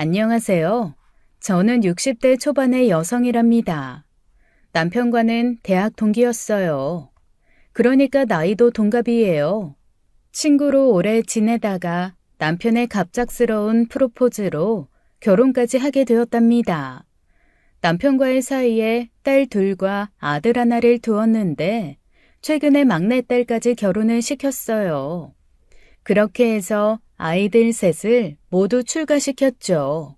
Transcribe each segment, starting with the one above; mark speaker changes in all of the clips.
Speaker 1: 안녕하세요. 저는 60대 초반의 여성이랍니다. 남편과는 대학 동기였어요. 그러니까 나이도 동갑이에요. 친구로 오래 지내다가 남편의 갑작스러운 프로포즈로 결혼까지 하게 되었답니다. 남편과의 사이에 딸 둘과 아들 하나를 두었는데 최근에 막내딸까지 결혼을 시켰어요. 그렇게 해서 아이들 셋을 모두 출가시켰죠.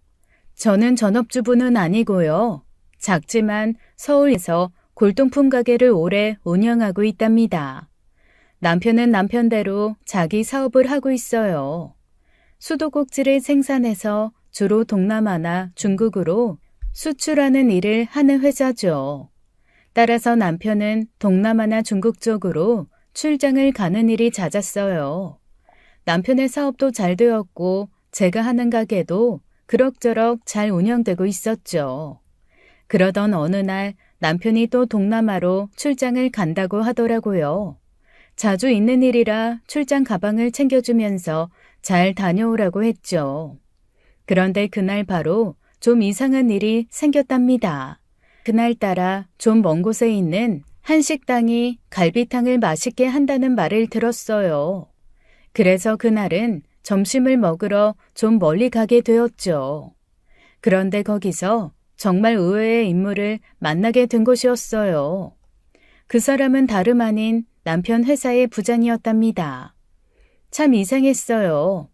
Speaker 1: 저는 전업주부는 아니고요. 작지만 서울에서 골동품 가게를 오래 운영하고 있답니다. 남편은 남편대로 자기 사업을 하고 있어요. 수도꼭지를 생산해서 주로 동남아나 중국으로 수출하는 일을 하는 회사죠. 따라서 남편은 동남아나 중국 쪽으로 출장을 가는 일이 잦았어요. 남편의 사업도 잘 되었고 제가 하는 가게도 그럭저럭 잘 운영되고 있었죠. 그러던 어느 날 남편이 또 동남아로 출장을 간다고 하더라고요. 자주 있는 일이라 출장 가방을 챙겨주면서 잘 다녀오라고 했죠. 그런데 그날 바로 좀 이상한 일이 생겼답니다. 그날따라 좀 먼 곳에 있는 한 식당이 갈비탕을 맛있게 한다는 말을 들었어요. 그래서 그날은 점심을 먹으러 좀 멀리 가게 되었죠. 그런데 거기서 정말 의외의 인물을 만나게 된 곳이었어요. 그 사람은 다름 아닌 남편 회사의 부장이었답니다. 참 이상했어요.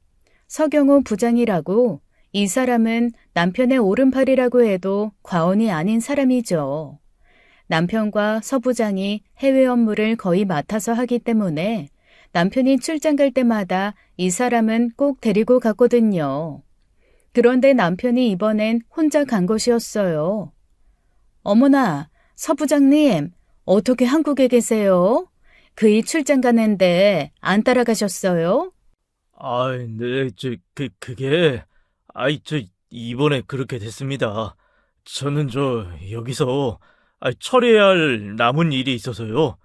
Speaker 1: 서경호 부장이라고, 이 사람은 남편의 오른팔이라고 해도 과언이 아닌 사람이죠. 남편과 서 부장이 해외 업무를 거의 맡아서 하기 때문에 남편이 출장 갈 때마다 이 사람은 꼭 데리고 갔거든요. 그런데 남편이 이번엔 혼자 간 것이었어요. 어머나, 서 부장님, 어떻게 한국에 계세요? 그이 출장 가는데 안 따라가셨어요?
Speaker 2: 네, 이번에 그렇게 됐습니다. 저는 여기서, 처리해야 할 남은 일이 있어서요.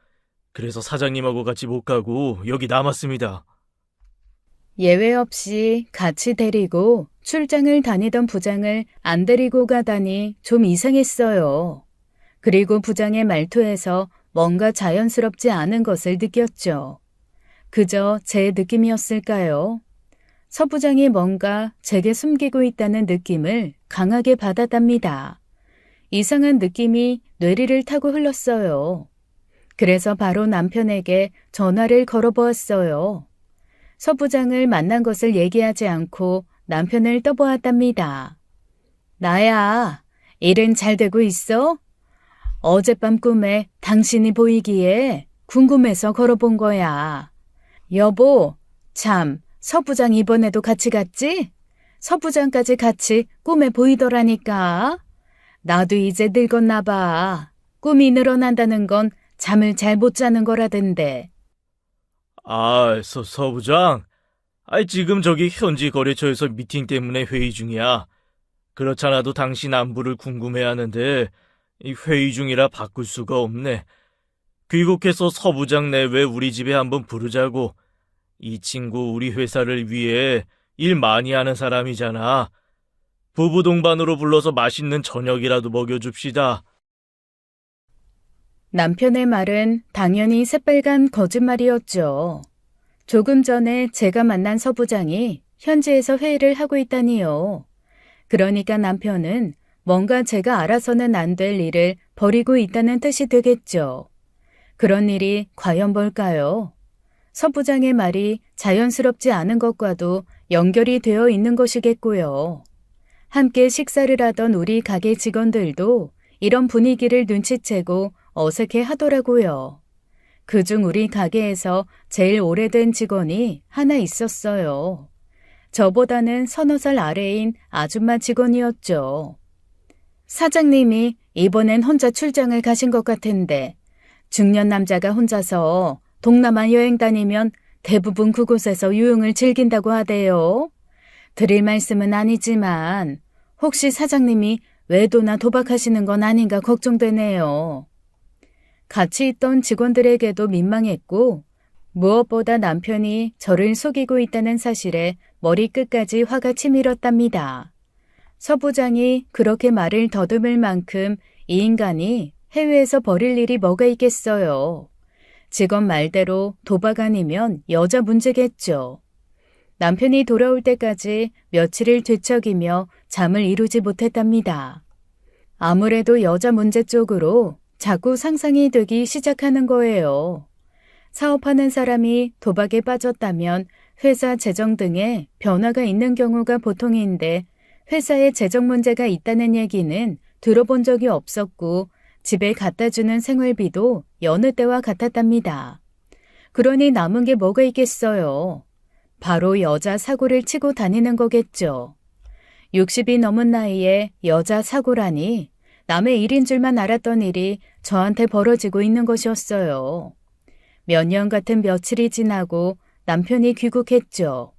Speaker 2: 그래서 사장님하고 같이 못 가고 여기 남았습니다.
Speaker 1: 예외 없이 같이 데리고 출장을 다니던 부장을 안 데리고 가다니 좀 이상했어요. 그리고 부장의 말투에서 뭔가 자연스럽지 않은 것을 느꼈죠. 그저 제 느낌이었을까요? 서 부장이 뭔가 제게 숨기고 있다는 느낌을 강하게 받았답니다. 이상한 느낌이 뇌리를 타고 흘렀어요. 그래서 바로 남편에게 전화를 걸어보았어요. 서 부장을 만난 것을 얘기하지 않고 남편을 떠보았답니다. 나야, 일은 잘 되고 있어? 어젯밤 꿈에 당신이 보이기에 궁금해서 걸어본 거야. 여보, 참, 서 부장 이번에도 같이 갔지? 서 부장까지 같이 꿈에 보이더라니까. 나도 이제 늙었나 봐. 꿈이 늘어난다는 건 잠을 잘 못 자는 거라던데.
Speaker 2: 서 부장. 지금 저기 현지 거래처에서 미팅 때문에 회의 중이야. 그렇잖아도 당신 안부를 궁금해하는데 이 회의 중이라 바꿀 수가 없네. 귀국해서 서 부장 내외 우리 집에 한번 부르자고. 이 친구 우리 회사를 위해 일 많이 하는 사람이잖아. 부부 동반으로 불러서 맛있는 저녁이라도 먹여줍시다.
Speaker 1: 남편의 말은 당연히 새빨간 거짓말이었죠. 조금 전에 제가 만난 서 부장이 현지에서 회의를 하고 있다니요. 그러니까 남편은 뭔가 제가 알아서는 안 될 일을 벌이고 있다는 뜻이 되겠죠. 그런 일이 과연 뭘까요? 서 부장의 말이 자연스럽지 않은 것과도 연결이 되어 있는 것이겠고요. 함께 식사를 하던 우리 가게 직원들도 이런 분위기를 눈치채고 어색해 하더라고요. 그중 우리 가게에서 제일 오래된 직원이 하나 있었어요. 저보다는 서너 살 아래인 아줌마 직원이었죠. 사장님이 이번엔 혼자 출장을 가신 것 같은데 중년 남자가 혼자서 동남아 여행 다니면 대부분 그곳에서 유흥을 즐긴다고 하대요. 드릴 말씀은 아니지만 혹시 사장님이 외도나 도박하시는 건 아닌가 걱정되네요. 같이 있던 직원들에게도 민망했고 무엇보다 남편이 저를 속이고 있다는 사실에 머리끝까지 화가 치밀었답니다. 서 부장이 그렇게 말을 더듬을 만큼 이 인간이 해외에서 벌일 일이 뭐가 있겠어요. 직원 말대로 도박 아니면 여자 문제겠죠. 남편이 돌아올 때까지 며칠을 뒤척이며 잠을 이루지 못했답니다. 아무래도 여자 문제 쪽으로 자꾸 상상이 되기 시작하는 거예요. 사업하는 사람이 도박에 빠졌다면 회사 재정 등에 변화가 있는 경우가 보통인데 회사에 재정 문제가 있다는 얘기는 들어본 적이 없었고 집에 갖다 주는 생활비도 여느 때와 같았답니다. 그러니 남은 게 뭐가 있겠어요. 바로 여자 사고를 치고 다니는 거겠죠. 60이 넘은 나이에 여자 사고라니 남의 일인 줄만 알았던 일이 저한테 벌어지고 있는 것이었어요. 몇 년 같은 며칠이 지나고 남편이 귀국했죠.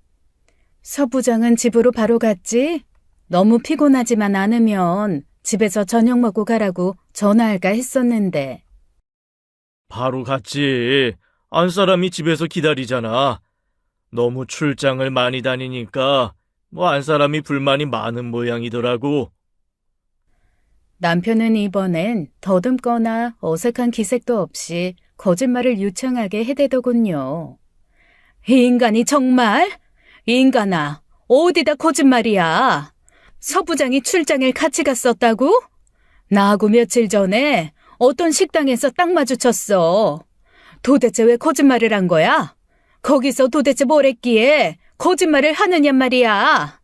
Speaker 1: 서 부장은 집으로 바로 갔지? 너무 피곤하지만 않으면 집에서 저녁 먹고 가라고 전화할까 했었는데.
Speaker 2: 바로 갔지. 안 사람이 집에서 기다리잖아. 너무 출장을 많이 다니니까 안 사람이 불만이 많은 모양이더라고.
Speaker 1: 남편은 이번엔 더듬거나 어색한 기색도 없이 거짓말을 유창하게 해대더군요. 이 인간이 정말? 이 인간아, 어디다 거짓말이야? 서 부장이 출장을 같이 갔었다고? 나하고 며칠 전에 어떤 식당에서 딱 마주쳤어. 도대체 왜 거짓말을 한 거야? 거기서 도대체 뭘 했기에 거짓말을 하느냔 말이야.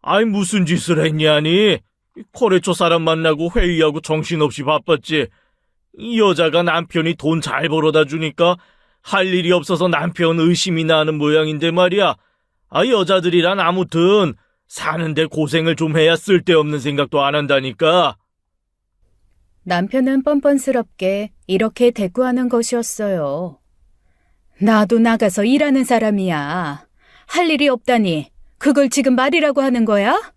Speaker 2: 아이, 무슨 짓을 했냐니? 거래처 사람 만나고 회의하고 정신없이 바빴지. 이 여자가 남편이 돈 잘 벌어다 주니까 할 일이 없어서 남편 의심이 나는 모양인데 말이야. 여자들이란 아무튼 사는데 고생을 좀 해야 쓸데없는 생각도 안 한다니까.
Speaker 1: 남편은 뻔뻔스럽게 이렇게 대꾸하는 것이었어요. 나도 나가서 일하는 사람이야. 할 일이 없다니 그걸 지금 말이라고 하는 거야?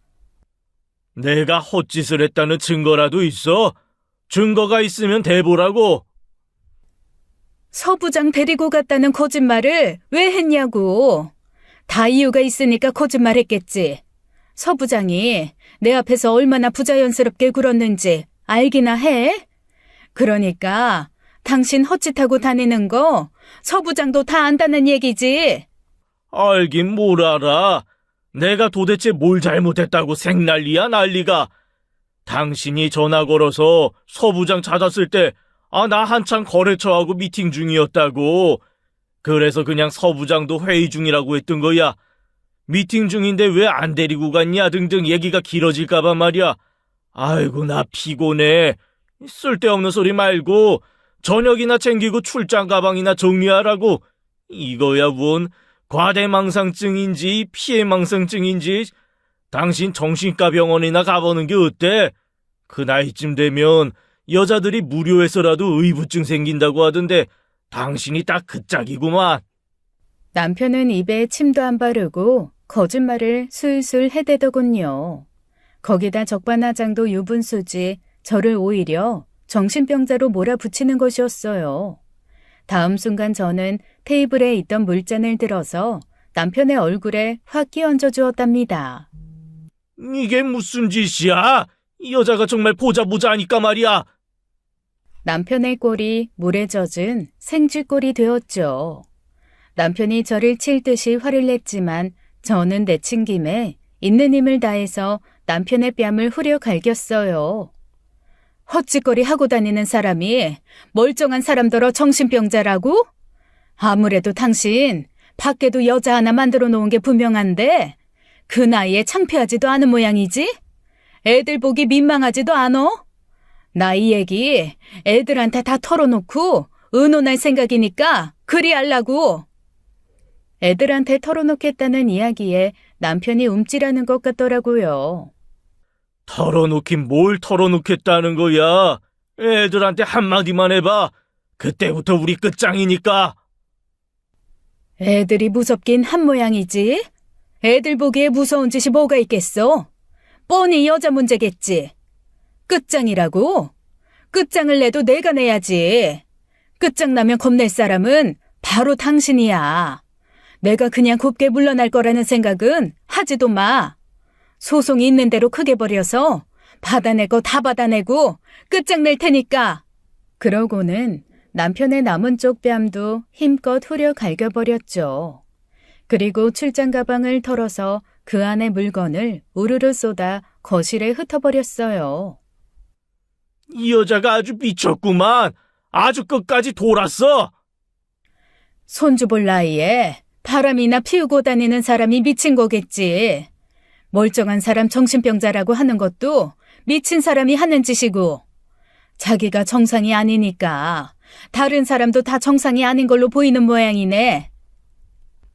Speaker 2: 내가 헛짓을 했다는 증거라도 있어? 증거가 있으면 대보라고.
Speaker 1: 서 부장 데리고 갔다는 거짓말을 왜 했냐고. 다 이유가 있으니까 거짓말했겠지. 서 부장이 내 앞에서 얼마나 부자연스럽게 굴었는지 알기나 해? 그러니까 당신 헛짓하고 다니는 거 서 부장도 다 안다는 얘기지.
Speaker 2: 알긴 뭘 알아. 내가 도대체 뭘 잘못했다고 생난리야 난리가. 당신이 전화 걸어서 서 부장 찾았을 때 나 한창 거래처하고 미팅 중이었다고. 그래서 그냥 서 부장도 회의 중이라고 했던 거야. 미팅 중인데 왜 안 데리고 갔냐 등등 얘기가 길어질까봐 말이야. 아이고, 나 피곤해. 쓸데없는 소리 말고 저녁이나 챙기고 출장 가방이나 정리하라고. 이거야 뭔 과대망상증인지 피해망상증인지. 당신 정신과 병원이나 가보는 게 어때? 그 나이쯤 되면 여자들이 무료해서라도 의부증 생긴다고 하던데 당신이 딱 그 짝이구만.
Speaker 1: 남편은 입에 침도 안 바르고 거짓말을 술술 해대더군요. 거기다 적반하장도 유분수지 저를 오히려 정신병자로 몰아붙이는 것이었어요. 다음 순간 저는 테이블에 있던 물잔을 들어서 남편의 얼굴에 확 끼얹어 주었답니다.
Speaker 2: 이게 무슨 짓이야? 이 여자가 정말 보자 하니까 말이야.
Speaker 1: 남편의 꼴이 물에 젖은 생쥐꼴이 되었죠. 남편이 저를 칠 듯이 화를 냈지만 저는 내친 김에 있는 힘을 다해서 남편의 뺨을 후려 갈겼어요. 헛짓거리 하고 다니는 사람이 멀쩡한 사람더러 정신병자라고? 아무래도 당신 밖에도 여자 하나 만들어 놓은 게 분명한데 그 나이에 창피하지도 않은 모양이지? 애들 보기 민망하지도 않어? 나 이 얘기 애들한테 다 털어놓고 의논할 생각이니까 그리 하려고. 애들한테 털어놓겠다는 이야기에 남편이 움찔하는 것 같더라고요.
Speaker 2: 털어놓긴 뭘 털어놓겠다는 거야. 애들한테 한마디만 해봐. 그때부터 우리 끝장이니까.
Speaker 1: 애들이 무섭긴 한 모양이지. 애들 보기에 무서운 짓이 뭐가 있겠어. 뻔히 여자 문제겠지. 끝장이라고? 끝장을 내도 내가 내야지. 끝장나면 겁낼 사람은 바로 당신이야. 내가 그냥 곱게 물러날 거라는 생각은 하지도 마. 소송이 있는 대로 크게 벌여서 받아낼 거 다 받아내고 끝장낼 테니까. 그러고는 남편의 남은 쪽 뺨도 힘껏 후려 갈겨버렸죠. 그리고 출장 가방을 털어서 그 안에 물건을 우르르 쏟아 거실에 흩어버렸어요.
Speaker 2: 이 여자가 아주 미쳤구만. 아주 끝까지 돌았어.
Speaker 1: 손주 볼 나이에 바람이나 피우고 다니는 사람이 미친 거겠지. 멀쩡한 사람 정신병자라고 하는 것도 미친 사람이 하는 짓이고, 자기가 정상이 아니니까 다른 사람도 다 정상이 아닌 걸로 보이는 모양이네.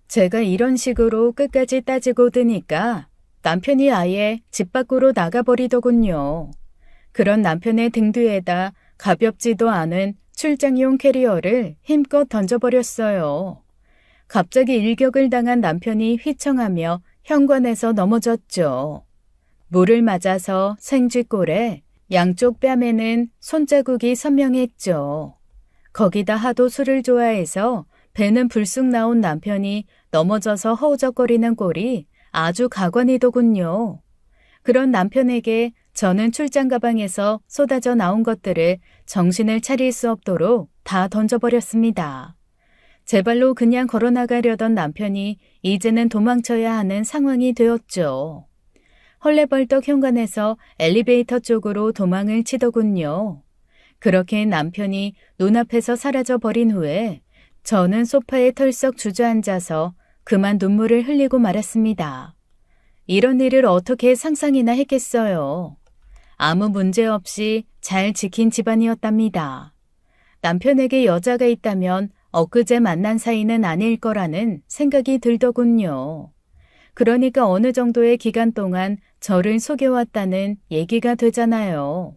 Speaker 1: 제가 이런 식으로 끝까지 따지고 드니까 남편이 아예 집 밖으로 나가버리더군요. 그런 남편의 등 뒤에다 가볍지도 않은 출장용 캐리어를 힘껏 던져버렸어요. 갑자기 일격을 당한 남편이 휘청하며 현관에서 넘어졌죠. 물을 맞아서 생쥐꼴에 양쪽 뺨에는 손자국이 선명했죠. 거기다 하도 술을 좋아해서 배는 불쑥 나온 남편이 넘어져서 허우적거리는 꼴이 아주 가관이더군요. 그런 남편에게 저는 출장 가방에서 쏟아져 나온 것들을 정신을 차릴 수 없도록 다 던져버렸습니다. 제 발로 그냥 걸어나가려던 남편이 이제는 도망쳐야 하는 상황이 되었죠. 헐레벌떡 현관에서 엘리베이터 쪽으로 도망을 치더군요. 그렇게 남편이 눈앞에서 사라져 버린 후에 저는 소파에 털썩 주저앉아서 그만 눈물을 흘리고 말았습니다. 이런 일을 어떻게 상상이나 했겠어요. 아무 문제 없이 잘 지킨 집안이었답니다. 남편에게 여자가 있다면 엊그제 만난 사이는 아닐 거라는 생각이 들더군요. 그러니까 어느 정도의 기간 동안 저를 속여왔다는 얘기가 되잖아요.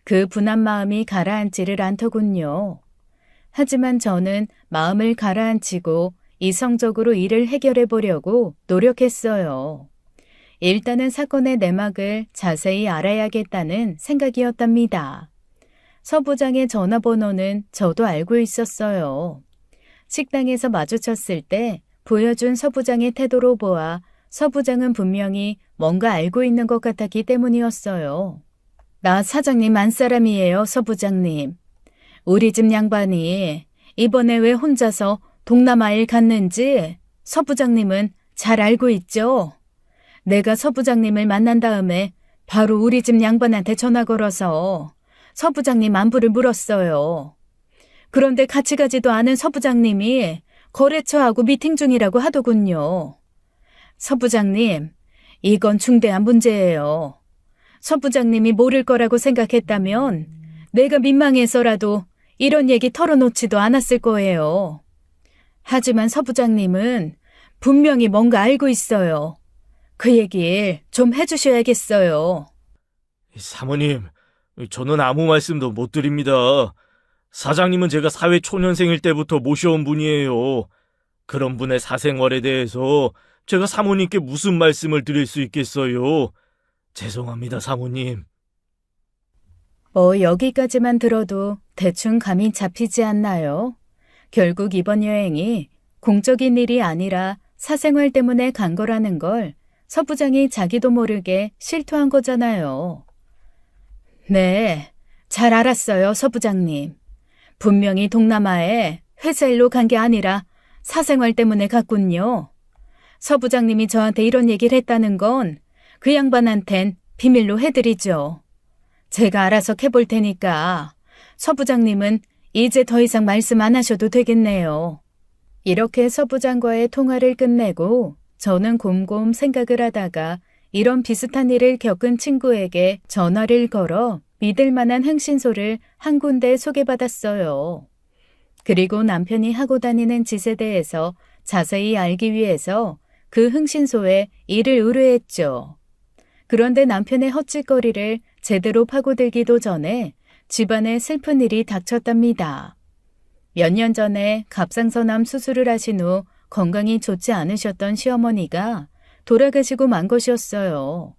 Speaker 1: 그 분한 마음이 가라앉지를 않더군요. 하지만 저는 마음을 가라앉히고 이성적으로 일을 해결해 보려고 노력했어요. 일단은 사건의 내막을 자세히 알아야겠다는 생각이었답니다. 서 부장의 전화번호는 저도 알고 있었어요. 식당에서 마주쳤을 때 보여준 서 부장의 태도로 보아 서 부장은 분명히 뭔가 알고 있는 것 같았기 때문이었어요. 나 사장님 안사람이에요, 서 부장님. 우리 집 양반이 이번에 왜 혼자서 동남아일 갔는지 서 부장님은 잘 알고 있죠? 내가 서 부장님을 만난 다음에 바로 우리 집 양반한테 전화 걸어서 서 부장님 안부를 물었어요. 그런데 같이 가지도 않은 서 부장님이 거래처하고 미팅 중이라고 하더군요. 서 부장님, 이건 중대한 문제예요. 서 부장님이 모를 거라고 생각했다면 내가 민망해서라도 이런 얘기 털어놓지도 않았을 거예요. 하지만 서 부장님은 분명히 뭔가 알고 있어요. 그 얘기를 좀 해주셔야겠어요.
Speaker 2: 사모님, 저는 아무 말씀도 못 드립니다. 사장님은 제가 사회 초년생일 때부터 모셔온 분이에요. 그런 분의 사생활에 대해서 제가 사모님께 무슨 말씀을 드릴 수 있겠어요. 죄송합니다, 사모님.
Speaker 1: 여기까지만 들어도 대충 감이 잡히지 않나요? 결국 이번 여행이 공적인 일이 아니라 사생활 때문에 간 거라는 걸 서 부장이 자기도 모르게 실토한 거잖아요. 네, 잘 알았어요, 서 부장님. 분명히 동남아에 회사 일로 간 게 아니라 사생활 때문에 갔군요. 서 부장님이 저한테 이런 얘기를 했다는 건 그 양반한텐 비밀로 해드리죠. 제가 알아서 캐볼 테니까 서 부장님은 이제 더 이상 말씀 안 하셔도 되겠네요. 이렇게 서 부장과의 통화를 끝내고 저는 곰곰 생각을 하다가 이런 비슷한 일을 겪은 친구에게 전화를 걸어 믿을 만한 흥신소를 한 군데 소개받았어요. 그리고 남편이 하고 다니는 짓에 대해서 자세히 알기 위해서 그 흥신소에 일을 의뢰했죠. 그런데 남편의 헛짓거리를 제대로 파고들기도 전에 집안에 슬픈 일이 닥쳤답니다. 몇 년 전에 갑상선암 수술을 하신 후 건강이 좋지 않으셨던 시어머니가 돌아가시고 만 것이었어요.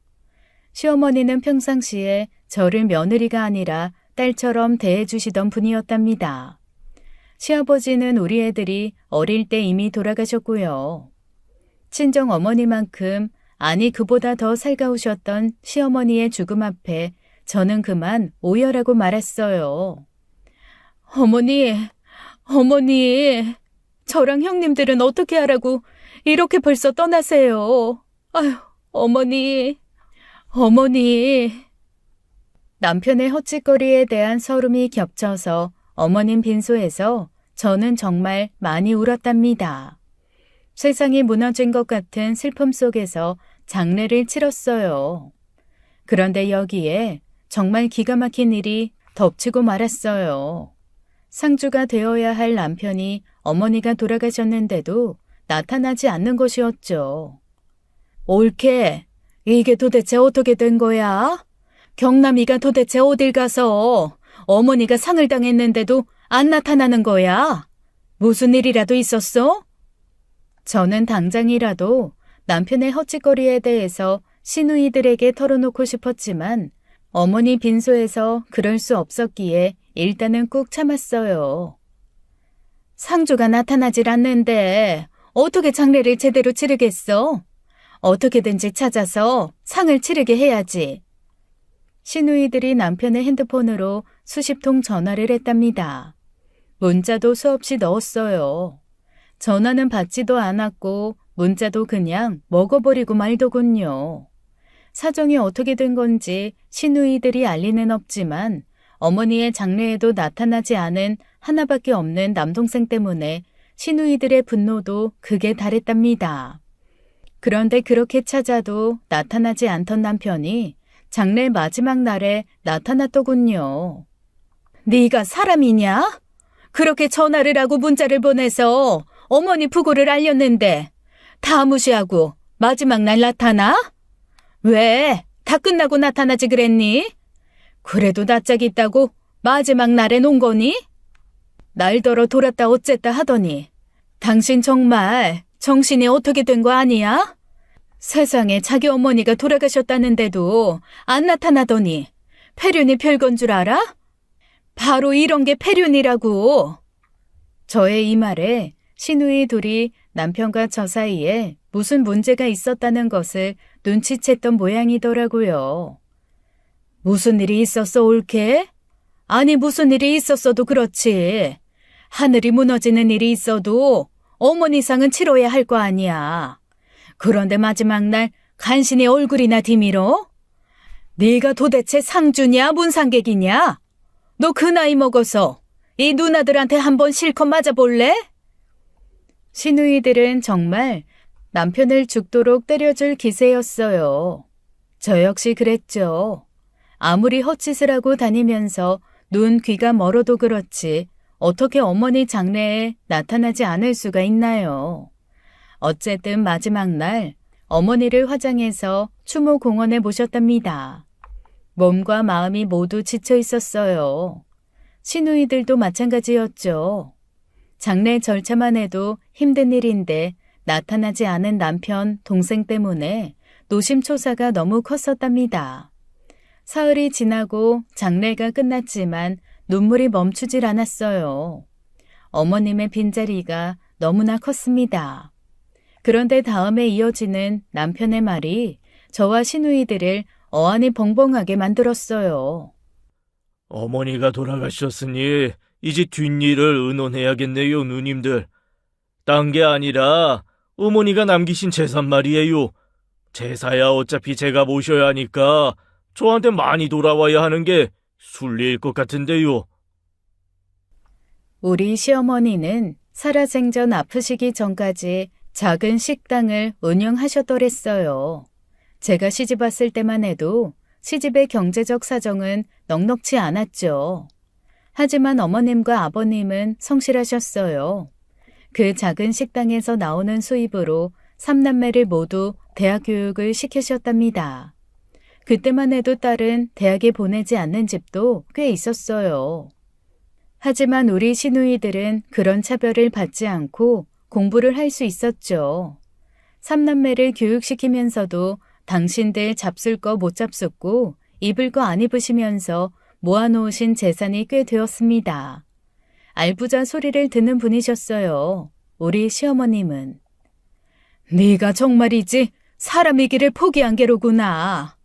Speaker 1: 시어머니는 평상시에 저를 며느리가 아니라 딸처럼 대해주시던 분이었답니다. 시아버지는 우리 애들이 어릴 때 이미 돌아가셨고요. 친정 어머니만큼 아니 그보다 더 살가우셨던 시어머니의 죽음 앞에 저는 그만 오열하고 말았어요. 어머니, 어머니, 저랑 형님들은 어떻게 하라고 이렇게 벌써 떠나세요. 아휴, 어머니, 어머니. 남편의 헛짓거리에 대한 서름이 겹쳐서 어머님 빈소에서 저는 정말 많이 울었답니다. 세상이 무너진 것 같은 슬픔 속에서 장례를 치렀어요. 그런데 여기에 정말 기가 막힌 일이 덮치고 말았어요. 상주가 되어야 할 남편이 어머니가 돌아가셨는데도 나타나지 않는 것이었죠. 옳게, 이게 도대체 어떻게 된 거야? 경남이가 도대체 어딜 가서 어머니가 상을 당했는데도 안 나타나는 거야? 무슨 일이라도 있었어? 저는 당장이라도 남편의 헛짓거리에 대해서 시누이들에게 털어놓고 싶었지만 어머니 빈소에서 그럴 수 없었기에 일단은 꾹 참았어요. 상주가 나타나질 않는데 어떻게 장례를 제대로 치르겠어? 어떻게든지 찾아서 상을 치르게 해야지. 시누이들이 남편의 핸드폰으로 수십 통 전화를 했답니다. 문자도 수없이 넣었어요. 전화는 받지도 않았고 문자도 그냥 먹어버리고 말더군요. 사정이 어떻게 된 건지 시누이들이 알리는 없지만 어머니의 장례에도 나타나지 않은 하나밖에 없는 남동생 때문에 시누이들의 분노도 극에 달했답니다. 그런데 그렇게 찾아도 나타나지 않던 남편이 장례 마지막 날에 나타났더군요. 네가 사람이냐? 그렇게 전화를 하고 문자를 보내서 어머니 부고를 알렸는데 다 무시하고 마지막 날 나타나? 왜? 다 끝나고 나타나지 그랬니? 그래도 낯짝 있다고 마지막 날에 논 거니? 날더러 돌았다 어쨌다 하더니 당신 정말 정신이 어떻게 된 거 아니야? 세상에 자기 어머니가 돌아가셨다는데도 안 나타나더니 폐륜이 별건 줄 알아? 바로 이런 게 폐륜이라고. 저의 이 말에 시누이 둘이 남편과 저 사이에 무슨 문제가 있었다는 것을 눈치챘던 모양이더라고요. 무슨 일이 있었어 옳게? 아니 무슨 일이 있었어도 그렇지. 하늘이 무너지는 일이 있어도 어머니 상은 치러야 할 거 아니야. 그런데 마지막 날 간신히 얼굴이나 디밀어? 네가 도대체 상주냐 문상객이냐? 너 그 나이 먹어서 이 누나들한테 한번 실컷 맞아볼래? 시누이들은 정말 남편을 죽도록 때려줄 기세였어요. 저 역시 그랬죠. 아무리 헛짓을 하고 다니면서 눈, 귀가 멀어도 그렇지 어떻게 어머니 장례에 나타나지 않을 수가 있나요? 어쨌든 마지막 날 어머니를 화장해서 추모공원에 모셨답니다. 몸과 마음이 모두 지쳐 있었어요. 시누이들도 마찬가지였죠. 장례 절차만 해도 힘든 일인데 나타나지 않은 남편, 동생 때문에 노심초사가 너무 컸었답니다. 사흘이 지나고 장례가 끝났지만 눈물이 멈추질 않았어요. 어머님의 빈자리가 너무나 컸습니다. 그런데 다음에 이어지는 남편의 말이 저와 시누이들을 어안이 벙벙하게 만들었어요.
Speaker 2: 어머니가 돌아가셨으니 이제 뒷일을 의논해야겠네요, 누님들. 딴 게 아니라 어머니가 남기신 재산 말이에요. 제사야 어차피 제가 모셔야 하니까 저한테 많이 돌아와야 하는 게 순리일 것 같은데요.
Speaker 1: 우리 시어머니는 살아생전 아프시기 전까지 작은 식당을 운영하셨더랬어요. 제가 시집 왔을 때만 해도 시집의 경제적 사정은 넉넉치 않았죠. 하지만 어머님과 아버님은 성실하셨어요. 그 작은 식당에서 나오는 수입으로 3남매를 모두 대학 교육을 시키셨답니다. 그때만 해도 딸은 대학에 보내지 않는 집도 꽤 있었어요. 하지만 우리 시누이들은 그런 차별을 받지 않고 공부를 할 수 있었죠. 3남매를 교육시키면서도 당신들 잡술 거 못 잡숫고 입을 거 안 입으시면서 모아놓으신 재산이 꽤 되었습니다. 알부자 소리를 듣는 분이셨어요. 우리 시어머님은. 네가 정말이지 사람이기를 포기한 게로구나.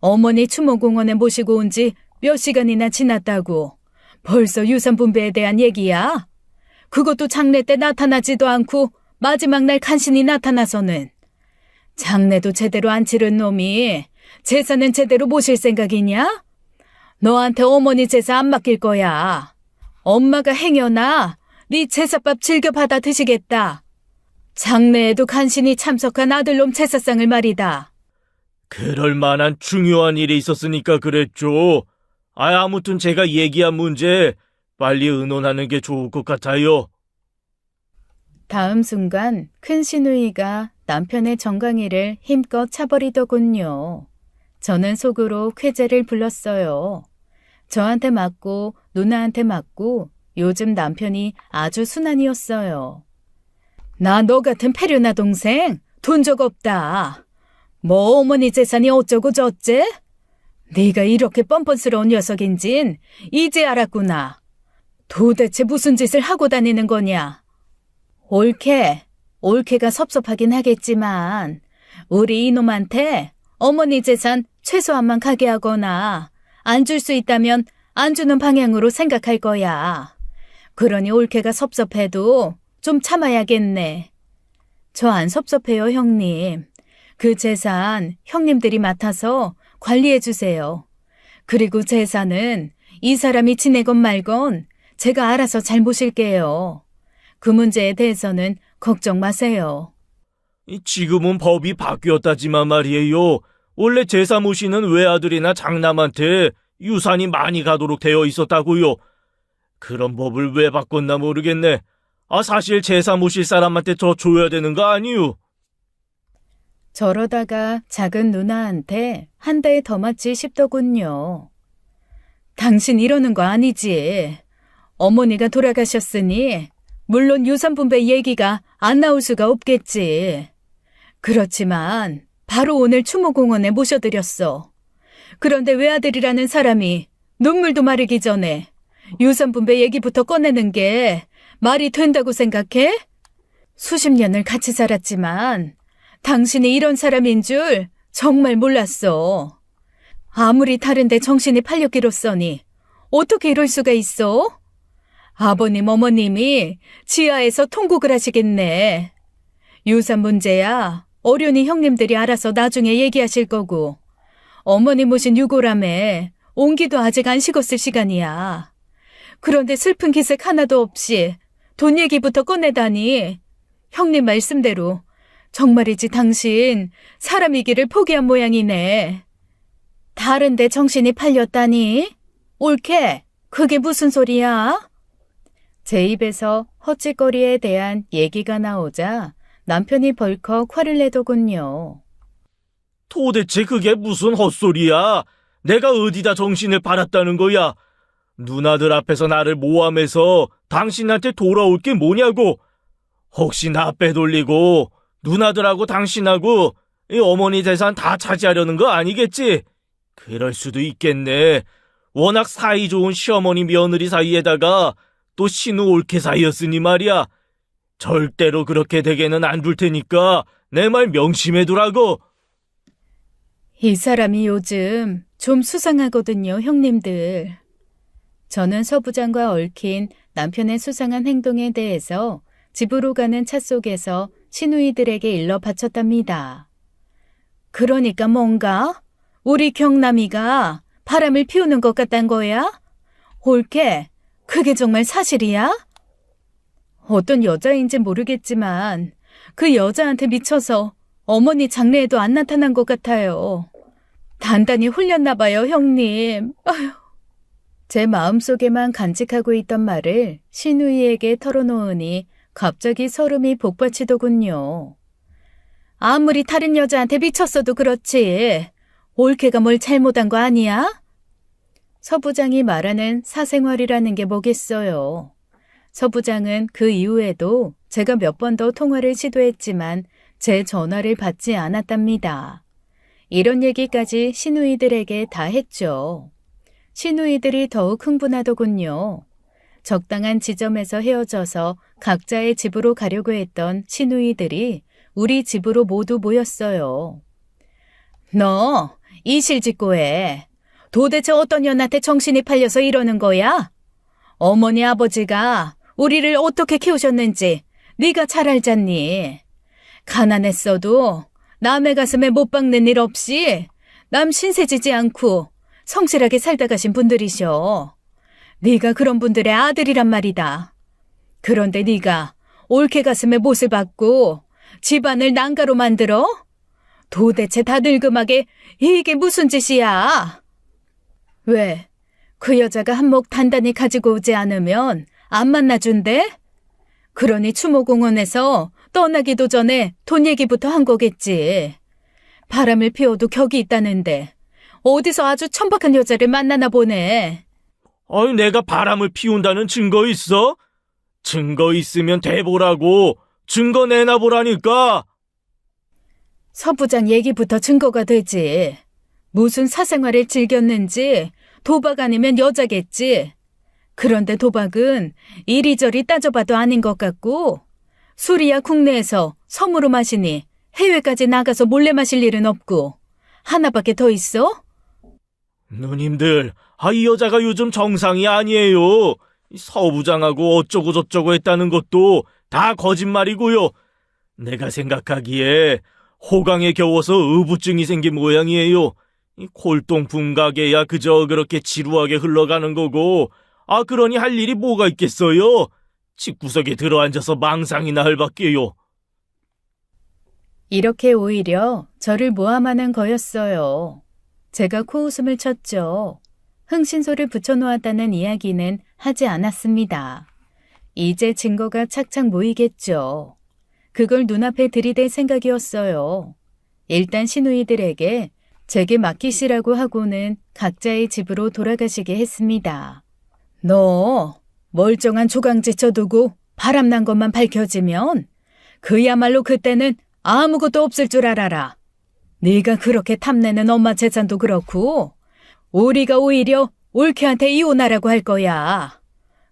Speaker 1: 어머니 추모공원에 모시고 온 지 몇 시간이나 지났다고. 벌써 유산 분배에 대한 얘기야? 그것도 장례 때 나타나지도 않고 마지막 날 간신히 나타나서는. 장례도 제대로 안 치른 놈이 제사는 제대로 모실 생각이냐? 너한테 어머니 제사 안 맡길 거야. 엄마가 행여나 네 제사밥 즐겨 받아 드시겠다. 장례에도 간신히 참석한 아들놈 제사상을 말이다.
Speaker 2: 그럴 만한 중요한 일이 있었으니까 그랬죠. 아무튼 제가 얘기한 문제 빨리 의논하는 게 좋을 것 같아요.
Speaker 1: 다음 순간 큰 시누이가 남편의 정강이를 힘껏 차버리더군요. 저는 속으로 쾌재를 불렀어요. 저한테 맞고 누나한테 맞고 요즘 남편이 아주 순한이었어요. 나 너 같은 패류나 동생 돈 적 없다. 뭐 어머니 재산이 어쩌고 저쩌? 네가 이렇게 뻔뻔스러운 녀석인진 이제 알았구나. 도대체 무슨 짓을 하고 다니는 거냐? 옳게가 섭섭하긴 하겠지만 우리 이놈한테 어머니 재산 최소한만 가게 하거나 안 줄 수 있다면 안 주는 방향으로 생각할 거야. 그러니 옳게가 섭섭해도 좀 참아야겠네. 저 안 섭섭해요, 형님. 그 재산 형님들이 맡아서 관리해 주세요. 그리고 재산은 이 사람이 지내건 말건 제가 알아서 잘 모실게요. 그 문제에 대해서는 걱정 마세요.
Speaker 2: 지금은 법이 바뀌었다지만 말이에요. 원래 제사 모시는 외아들이나 장남한테 유산이 많이 가도록 되어 있었다고요. 그런 법을 왜 바꿨나 모르겠네. 사실 제사 모실 사람한테 더 줘야 되는 거 아니유?
Speaker 1: 저러다가 작은 누나한테 한 대 더 맞지 싶더군요. 당신 이러는 거 아니지. 어머니가 돌아가셨으니 물론 유산 분배 얘기가 안 나올 수가 없겠지. 그렇지만 바로 오늘 추모공원에 모셔드렸어. 그런데 외아들이라는 사람이 눈물도 마르기 전에 유산 분배 얘기부터 꺼내는 게 말이 된다고 생각해? 수십 년을 같이 살았지만 당신이 이런 사람인 줄 정말 몰랐어. 아무리 다른데 정신이 팔렸기로써니 어떻게 이럴 수가 있어? 아버님, 어머님이 지하에서 통곡을 하시겠네. 유산 문제야 어련히 형님들이 알아서 나중에 얘기하실 거고 어머니 모신 유골함에 온기도 아직 안 식었을 시간이야. 그런데 슬픈 기색 하나도 없이 돈 얘기부터 꺼내다니 형님 말씀대로 정말이지 당신 사람이기를 포기한 모양이네. 다른데 정신이 팔렸다니? 옳게 그게 무슨 소리야? 제 입에서 헛짓거리에 대한 얘기가 나오자 남편이 벌컥 화를 내더군요.
Speaker 2: 도대체 그게 무슨 헛소리야? 내가 어디다 정신을 팔았다는 거야? 누나들 앞에서 나를 모함해서 당신한테 돌아올 게 뭐냐고? 혹시 나 빼돌리고 누나들하고 당신하고 이 어머니 재산 다 차지하려는 거 아니겠지? 그럴 수도 있겠네. 워낙 사이 좋은 시어머니 며느리 사이에다가 또 신우 올케 사이였으니 말이야. 절대로 그렇게 되게는 안 둘 테니까 내 말 명심해두라고.
Speaker 1: 이 사람이 요즘 좀 수상하거든요, 형님들. 저는 서부장과 얽힌 남편의 수상한 행동에 대해서 집으로 가는 차 속에서 시누이들에게 일러 바쳤답니다. 그러니까 뭔가 우리 경남이가 바람을 피우는 것 같단 거야? 옳게 그게 정말 사실이야? 어떤 여자인지 모르겠지만 그 여자한테 미쳐서 어머니 장례에도 안 나타난 것 같아요. 단단히 홀렸나 봐요, 형님. 아휴. 제 마음속에만 간직하고 있던 말을 시누이에게 털어놓으니 갑자기 서름이 복받치더군요. 아무리 다른 여자한테 미쳤어도 그렇지. 올케가 뭘 잘못한 거 아니야? 서부장이 말하는 사생활이라는 게 뭐겠어요. 서부장은 그 이후에도 제가 몇 번 더 통화를 시도했지만 제 전화를 받지 않았답니다. 이런 얘기까지 시누이들에게 다 했죠. 시누이들이 더욱 흥분하더군요. 적당한 지점에서 헤어져서 각자의 집으로 가려고 했던 시누이들이 우리 집으로 모두 모였어요. 너 이실직고 해. 도대체 어떤 년한테 정신이 팔려서 이러는 거야? 어머니 아버지가 우리를 어떻게 키우셨는지 네가 잘 알잖니. 가난했어도 남의 가슴에 못 박는 일 없이 남 신세지지 않고 성실하게 살다 가신 분들이셔. 네가 그런 분들의 아들이란 말이다. 그런데 네가 올케 가슴에 못을 박고 집안을 난가로 만들어? 도대체 다 늙음하게 이게 무슨 짓이야? 왜? 그 여자가 한몫 단단히 가지고 오지 않으면 안 만나준대? 그러니 추모공원에서 떠나기도 전에 돈 얘기부터 한 거겠지. 바람을 피워도 격이 있다는데 어디서 아주 천박한 여자를 만나나 보네.
Speaker 2: 아니, 내가 바람을 피운다는 증거 있어? 증거 있으면 대보라고. 증거 내놔보라니까.
Speaker 1: 서부장 얘기부터 증거가 되지. 무슨 사생활을 즐겼는지 도박 아니면 여자겠지. 그런데 도박은 이리저리 따져봐도 아닌 것 같고 술이야 국내에서 섬으로 마시니 해외까지 나가서 몰래 마실 일은 없고 하나밖에 더 있어?
Speaker 2: 누님들, 이 여자가 요즘 정상이 아니에요. 이 서부장하고 어쩌고 저쩌고 했다는 것도 다 거짓말이고요. 내가 생각하기에 호강에 겨워서 의부증이 생긴 모양이에요. 이 골동품 가게야 그저 그렇게 지루하게 흘러가는 거고, 그러니 할 일이 뭐가 있겠어요? 집구석에 들어앉아서 망상이나 할 밖에요.
Speaker 1: 이렇게 오히려 저를 모함하는 거였어요. 제가 코웃음을 쳤죠. 흥신소를 붙여놓았다는 이야기는 하지 않았습니다. 이제 증거가 착착 모이겠죠. 그걸 눈앞에 들이댈 생각이었어요. 일단 시누이들에게 제게 맡기시라고 하고는 각자의 집으로 돌아가시게 했습니다. 너 멀쩡한 조강지 쳐두고 바람난 것만 밝혀지면 그야말로 그때는 아무것도 없을 줄 알아라. 네가 그렇게 탐내는 엄마 재산도 그렇고 우리가 오히려 올케한테 이혼하라고 할 거야.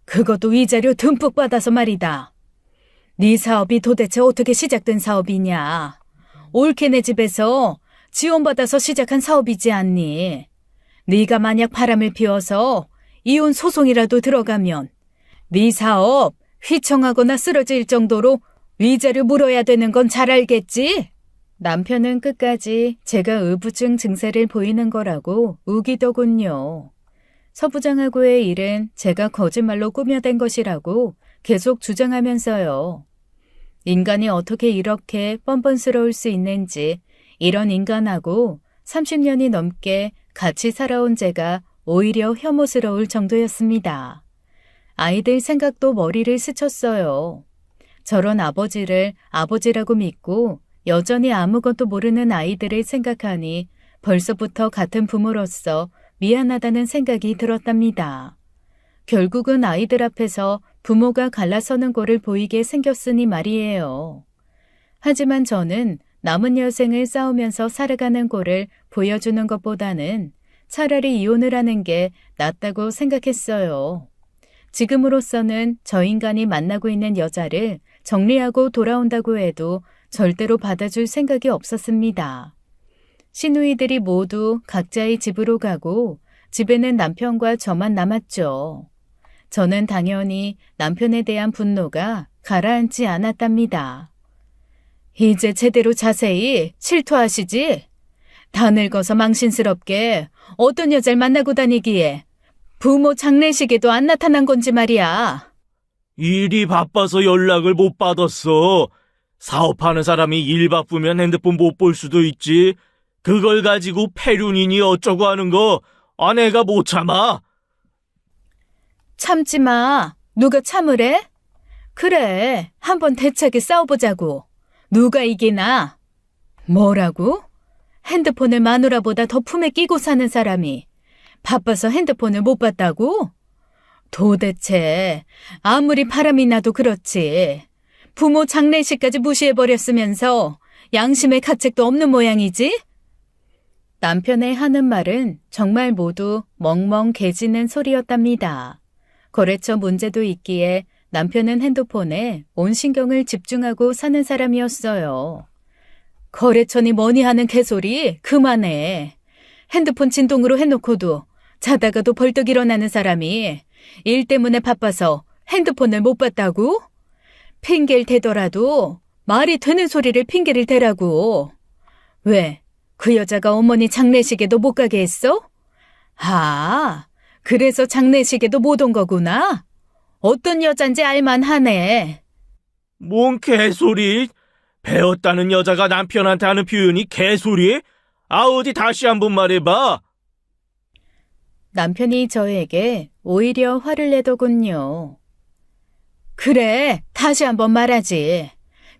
Speaker 1: 그것도 위자료 듬뿍 받아서 말이다. 네 사업이 도대체 어떻게 시작된 사업이냐. 올케네 집에서 지원받아서 시작한 사업이지 않니. 네가 만약 바람을 피워서 이혼 소송이라도 들어가면 네 사업 휘청하거나 쓰러질 정도로 위자료 물어야 되는 건 잘 알겠지? 남편은 끝까지 제가 의부증 증세를 보이는 거라고 우기더군요. 서부장하고의 일은 제가 거짓말로 꾸며댄 것이라고 계속 주장하면서요. 인간이 어떻게 이렇게 뻔뻔스러울 수 있는지 이런 인간하고 30년이 넘게 같이 살아온 제가 오히려 혐오스러울 정도였습니다. 아이들 생각도 머리를 스쳤어요. 저런 아버지를 아버지라고 믿고 여전히 아무것도 모르는 아이들을 생각하니 벌써부터 같은 부모로서 미안하다는 생각이 들었답니다. 결국은 아이들 앞에서 부모가 갈라서는 꼴을 보이게 생겼으니 말이에요. 하지만 저는 남은 여생을 싸우면서 살아가는 꼴을 보여주는 것보다는 차라리 이혼을 하는 게 낫다고 생각했어요. 지금으로서는 저 인간이 만나고 있는 여자를 정리하고 돌아온다고 해도 절대로 받아줄 생각이 없었습니다. 시누이들이 모두 각자의 집으로 가고 집에는 남편과 저만 남았죠. 저는 당연히 남편에 대한 분노가 가라앉지 않았답니다. 이제 제대로 자세히 실토하시지? 다 늙어서 망신스럽게 어떤 여자를 만나고 다니기에 부모 장례식에도 안 나타난 건지 말이야.
Speaker 2: 일이 바빠서 연락을 못 받았어. 사업하는 사람이 일 바쁘면 핸드폰 못 볼 수도 있지. 그걸 가지고 폐륜이니 어쩌고 하는 거 내가 못 참아.
Speaker 1: 참지 마. 누가 참으래? 그래, 한번 대차게 싸워보자고. 누가 이기나? 뭐라고? 핸드폰을 마누라보다 더 품에 끼고 사는 사람이 바빠서 핸드폰을 못 봤다고? 도대체 아무리 바람이 나도 그렇지. 부모 장례식까지 무시해버렸으면서 양심의 가책도 없는 모양이지? 남편의 하는 말은 정말 모두 멍멍 개짖는 소리였답니다. 거래처 문제도 있기에 남편은 핸드폰에 온 신경을 집중하고 사는 사람이었어요. 거래처니 뭐니 하는 개소리 그만해. 핸드폰 진동으로 해놓고도 자다가도 벌떡 일어나는 사람이 일 때문에 바빠서 핸드폰을 못 봤다고? 핑계를 대더라도 말이 되는 소리를 핑계를 대라고. 왜? 그 여자가 어머니 장례식에도 못 가게 했어? 아, 그래서 장례식에도 못 온 거구나? 어떤 여잔지 알만하네.
Speaker 2: 뭔 개소리? 배웠다는 여자가 남편한테 하는 표현이 개소리? 어디 다시 한번 말해봐.
Speaker 1: 남편이 저에게 오히려 화를 내더군요. 그래, 다시 한번 말하지.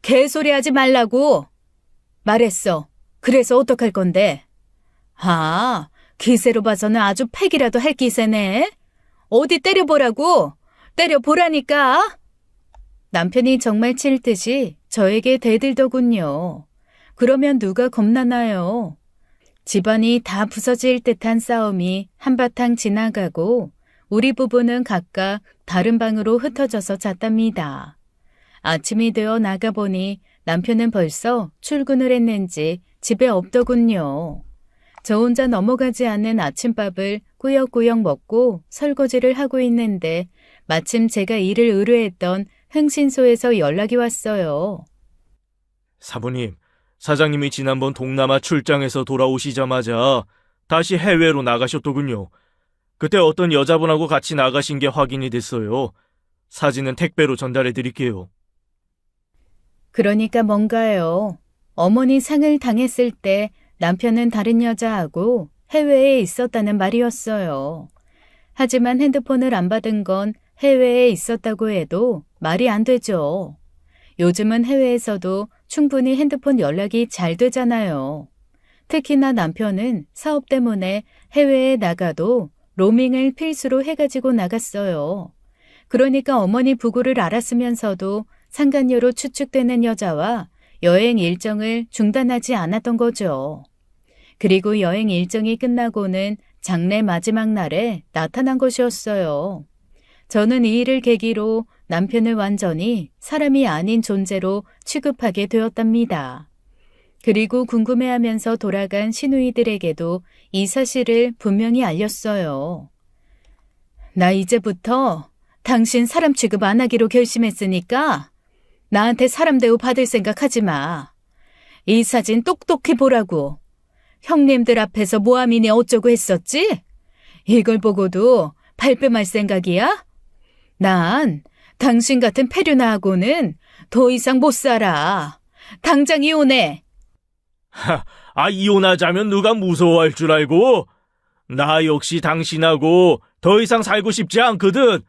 Speaker 1: 개소리 하지 말라고. 말했어. 그래서 어떡할 건데? 아, 기세로 봐서는 아주 패기라도 할 기세네. 어디 때려보라고. 때려보라니까. 남편이 정말 칠 듯이 저에게 대들더군요. 그러면 누가 겁나나요? 집안이 다 부서질 듯한 싸움이 한바탕 지나가고 우리 부부는 각각 다른 방으로 흩어져서 잤답니다. 아침이 되어 나가보니 남편은 벌써 출근을 했는지 집에 없더군요. 저 혼자 넘어가지 않는 아침밥을 꾸역꾸역 먹고 설거지를 하고 있는데 마침 제가 일을 의뢰했던 흥신소에서 연락이 왔어요.
Speaker 2: 사부님, 사장님이 지난번 동남아 출장에서 돌아오시자마자 다시 해외로 나가셨더군요. 그때 어떤 여자분하고 같이 나가신 게 확인이 됐어요. 사진은 택배로 전달해 드릴게요.
Speaker 1: 그러니까 뭔가요? 어머니 상을 당했을 때 남편은 다른 여자하고 해외에 있었다는 말이었어요. 하지만 핸드폰을 안 받은 건 해외에 있었다고 해도 말이 안 되죠. 요즘은 해외에서도 충분히 핸드폰 연락이 잘 되잖아요. 특히나 남편은 사업 때문에 해외에 나가도 로밍을 필수로 해가지고 나갔어요. 그러니까 어머니 부고를 알았으면서도 상간녀로 추측되는 여자와 여행 일정을 중단하지 않았던 거죠. 그리고 여행 일정이 끝나고는 장례 마지막 날에 나타난 것이었어요. 저는 이 일을 계기로 남편을 완전히 사람이 아닌 존재로 취급하게 되었답니다. 그리고 궁금해하면서 돌아간 시누이들에게도 이 사실을 분명히 알렸어요. 나 이제부터 당신 사람 취급 안 하기로 결심했으니까 나한테 사람 대우 받을 생각하지 마. 이 사진 똑똑히 보라고. 형님들 앞에서 모함이니 어쩌고 했었지? 이걸 보고도 발뺌할 생각이야? 난 당신 같은 페류나하고는 더 이상 못 살아. 당장 이혼해.
Speaker 2: 이혼하자면 누가 무서워할 줄 알고? 나 역시 당신하고 더 이상 살고 싶지 않거든.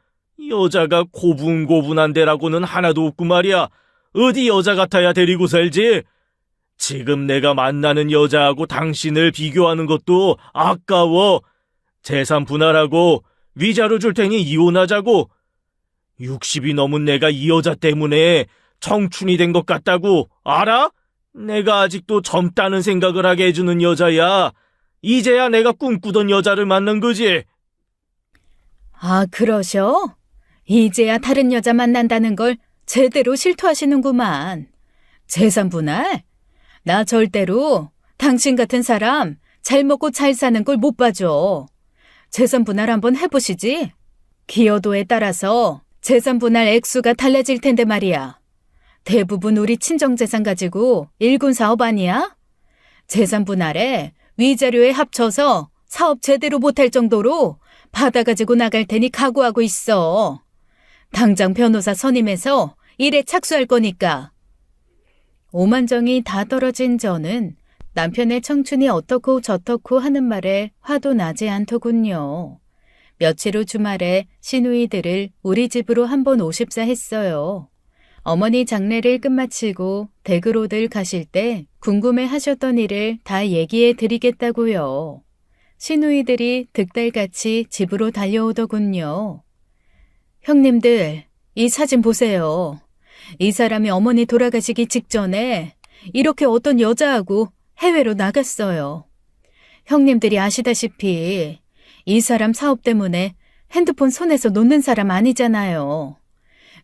Speaker 2: 여자가 고분고분한 데라고는 하나도 없고 말이야. 어디 여자 같아야 데리고 살지? 지금 내가 만나는 여자하고 당신을 비교하는 것도 아까워. 재산 분할하고 위자료 줄 테니 이혼하자고. 60이 넘은 내가 이 여자 때문에 청춘이 된 것 같다고 알아? 내가 아직도 젊다는 생각을 하게 해주는 여자야. 이제야 내가 꿈꾸던 여자를 만난 거지.
Speaker 1: 아, 그러셔? 이제야 다른 여자 만난다는 걸 제대로 실토하시는구만. 재산 분할? 나 절대로 당신 같은 사람 잘 먹고 잘 사는 걸 못 봐줘. 재산 분할 한번 해보시지. 기여도에 따라서 재산 분할 액수가 달라질 텐데 말이야. 대부분 우리 친정재산 가지고 일군 사업 아니야? 재산 분할에 위자료에 합쳐서 사업 제대로 못할 정도로 받아가지고 나갈 테니 각오하고 있어. 당장 변호사 선임해서 일에 착수할 거니까. 오만정이 다 떨어진 저는 남편의 청춘이 어떻고 저떻고 하는 말에 화도 나지 않더군요. 며칠 후 주말에 시누이들을 우리 집으로 한번 오십사 했어요. 어머니 장례를 끝마치고 댁으로들 가실 때 궁금해 하셨던 일을 다 얘기해 드리겠다고요. 시누이들이 득달같이 집으로 달려오더군요. 형님들, 이 사진 보세요. 이 사람이 어머니 돌아가시기 직전에 이렇게 어떤 여자하고 해외로 나갔어요. 형님들이 아시다시피 이 사람 사업 때문에 핸드폰 손에서 놓는 사람 아니잖아요.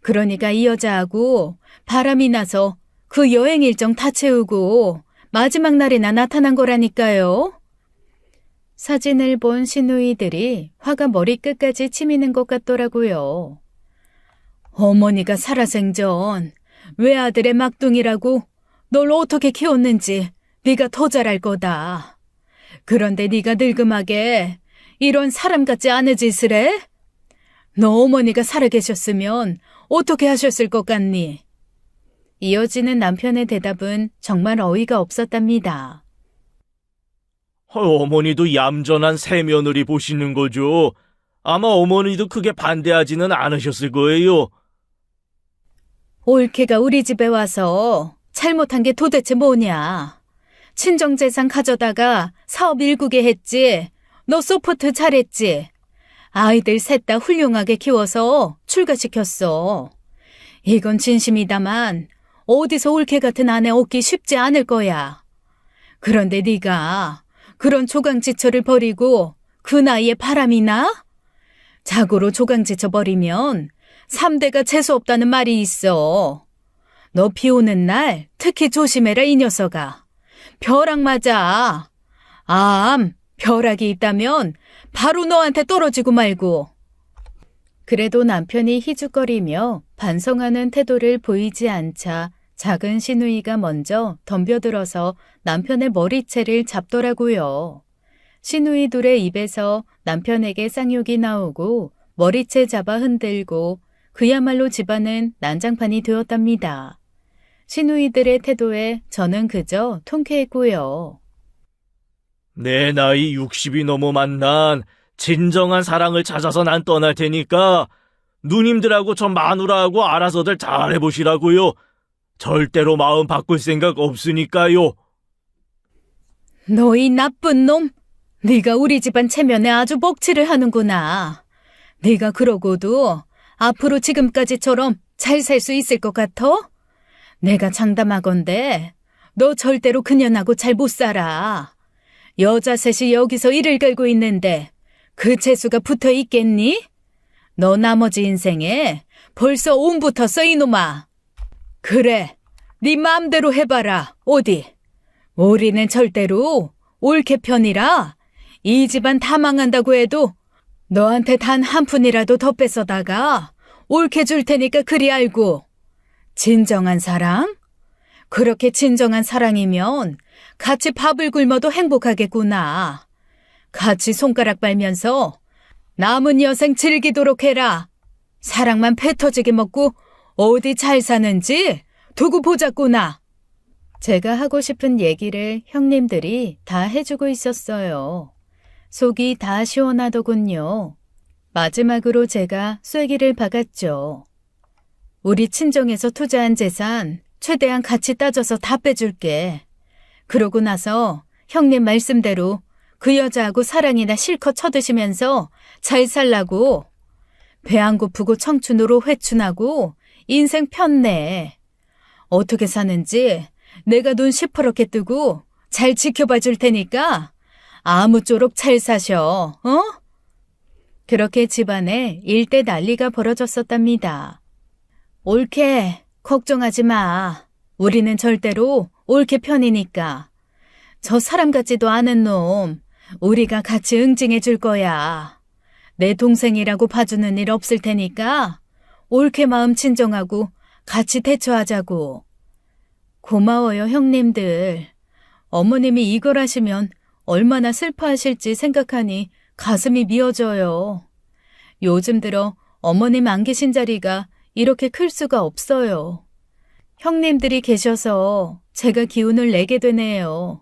Speaker 1: 그러니까 이 여자하고 바람이 나서 그 여행 일정 다 채우고 마지막 날에나 나타난 거라니까요. 사진을 본 시누이들이 화가 머리끝까지 치미는 것 같더라고요. 어머니가 살아생전 외아들의 막둥이라고 널 어떻게 키웠는지 네가 더 잘알 거다. 그런데 네가 늙음하게 이런 사람 같지 않은 짓을 해? 너 어머니가 살아계셨으면 어떻게 하셨을 것 같니? 이어지는 남편의 대답은 정말 어이가 없었답니다.
Speaker 2: 어머니도 얌전한 새며느리 보시는 거죠. 아마 어머니도 크게 반대하지는 않으셨을 거예요.
Speaker 1: 올케가 우리 집에 와서 잘못한 게 도대체 뭐냐? 친정재산 가져다가 사업 일구게 했지. 너 소프트 잘했지. 아이들 셋 다 훌륭하게 키워서 출가시켰어. 이건 진심이다만 어디서 올케 같은 아내 얻기 쉽지 않을 거야. 그런데 네가 그런 조강지처를 버리고 그 나이에 바람이 나? 자고로 조강지처 버리면 3대가 재수없다는 말이 있어. 너 비 오는 날 특히 조심해라 이 녀석아. 벼락 맞아. 벼락이 있다면 바로 너한테 떨어지고 말고. 그래도 남편이 희죽거리며 반성하는 태도를 보이지 않자 작은 시누이가 먼저 덤벼들어서 남편의 머리채를 잡더라고요. 시누이 둘의 입에서 남편에게 쌍욕이 나오고 머리채 잡아 흔들고 그야말로 집안은 난장판이 되었답니다. 시누이들의 태도에 저는 그저 통쾌했고요.
Speaker 2: 내 나이 60이 넘어 만난 진정한 사랑을 찾아서 난 떠날 테니까 누님들하고 저 마누라하고 알아서들 잘해보시라고요. 절대로 마음 바꿀 생각 없으니까요.
Speaker 1: 너희 나쁜 놈! 네가 우리 집안 체면에 아주 먹칠을 하는구나. 네가 그러고도 앞으로 지금까지처럼 잘 살 수 있을 것 같아? 내가 장담하건대 너 절대로 그년하고 잘 못 살아. 여자 셋이 여기서 이를 갈고 있는데 그 재수가 붙어 있겠니? 너 나머지 인생에 벌써 온 붙었어 이놈아. 그래, 네 마음대로 해봐라. 어디? 우리는 절대로 올케 편이라 이 집안 다 망한다고 해도 너한테 단 한 푼이라도 더 뺏어다가 올케 줄 테니까 그리 알고. 진정한 사랑? 그렇게 진정한 사랑이면 같이 밥을 굶어도 행복하겠구나. 같이 손가락 빨면서 남은 여생 즐기도록 해라. 사랑만 배 터지게 먹고 어디 잘 사는지 두고 보자꾸나. 제가 하고 싶은 얘기를 형님들이 다 해주고 있었어요. 속이 다 시원하더군요. 마지막으로 제가 쐐기를 박았죠. 우리 친정에서 투자한 재산 최대한 가치 따져서 다 빼줄게. 그러고 나서 형님 말씀대로 그 여자하고 사랑이나 실컷 쳐드시면서 잘 살라고. 배 안 고프고 청춘으로 회춘하고 인생 편내. 어떻게 사는지 내가 눈 시퍼렇게 뜨고 잘 지켜봐 줄 테니까 아무쪼록 잘 사셔. 어? 그렇게 집안에 일대 난리가 벌어졌었답니다. 올케, 걱정하지 마. 우리는 절대로 올케 편이니까. 저 사람 같지도 않은 놈, 우리가 같이 응징해 줄 거야. 내 동생이라고 봐주는 일 없을 테니까 올케 마음 진정하고 같이 대처하자고. 고마워요, 형님들. 어머님이 이걸 하시면 얼마나 슬퍼하실지 생각하니 가슴이 미어져요. 요즘 들어 어머님 안 계신 자리가 이렇게 클 수가 없어요. 형님들이 계셔서 제가 기운을 내게 되네요.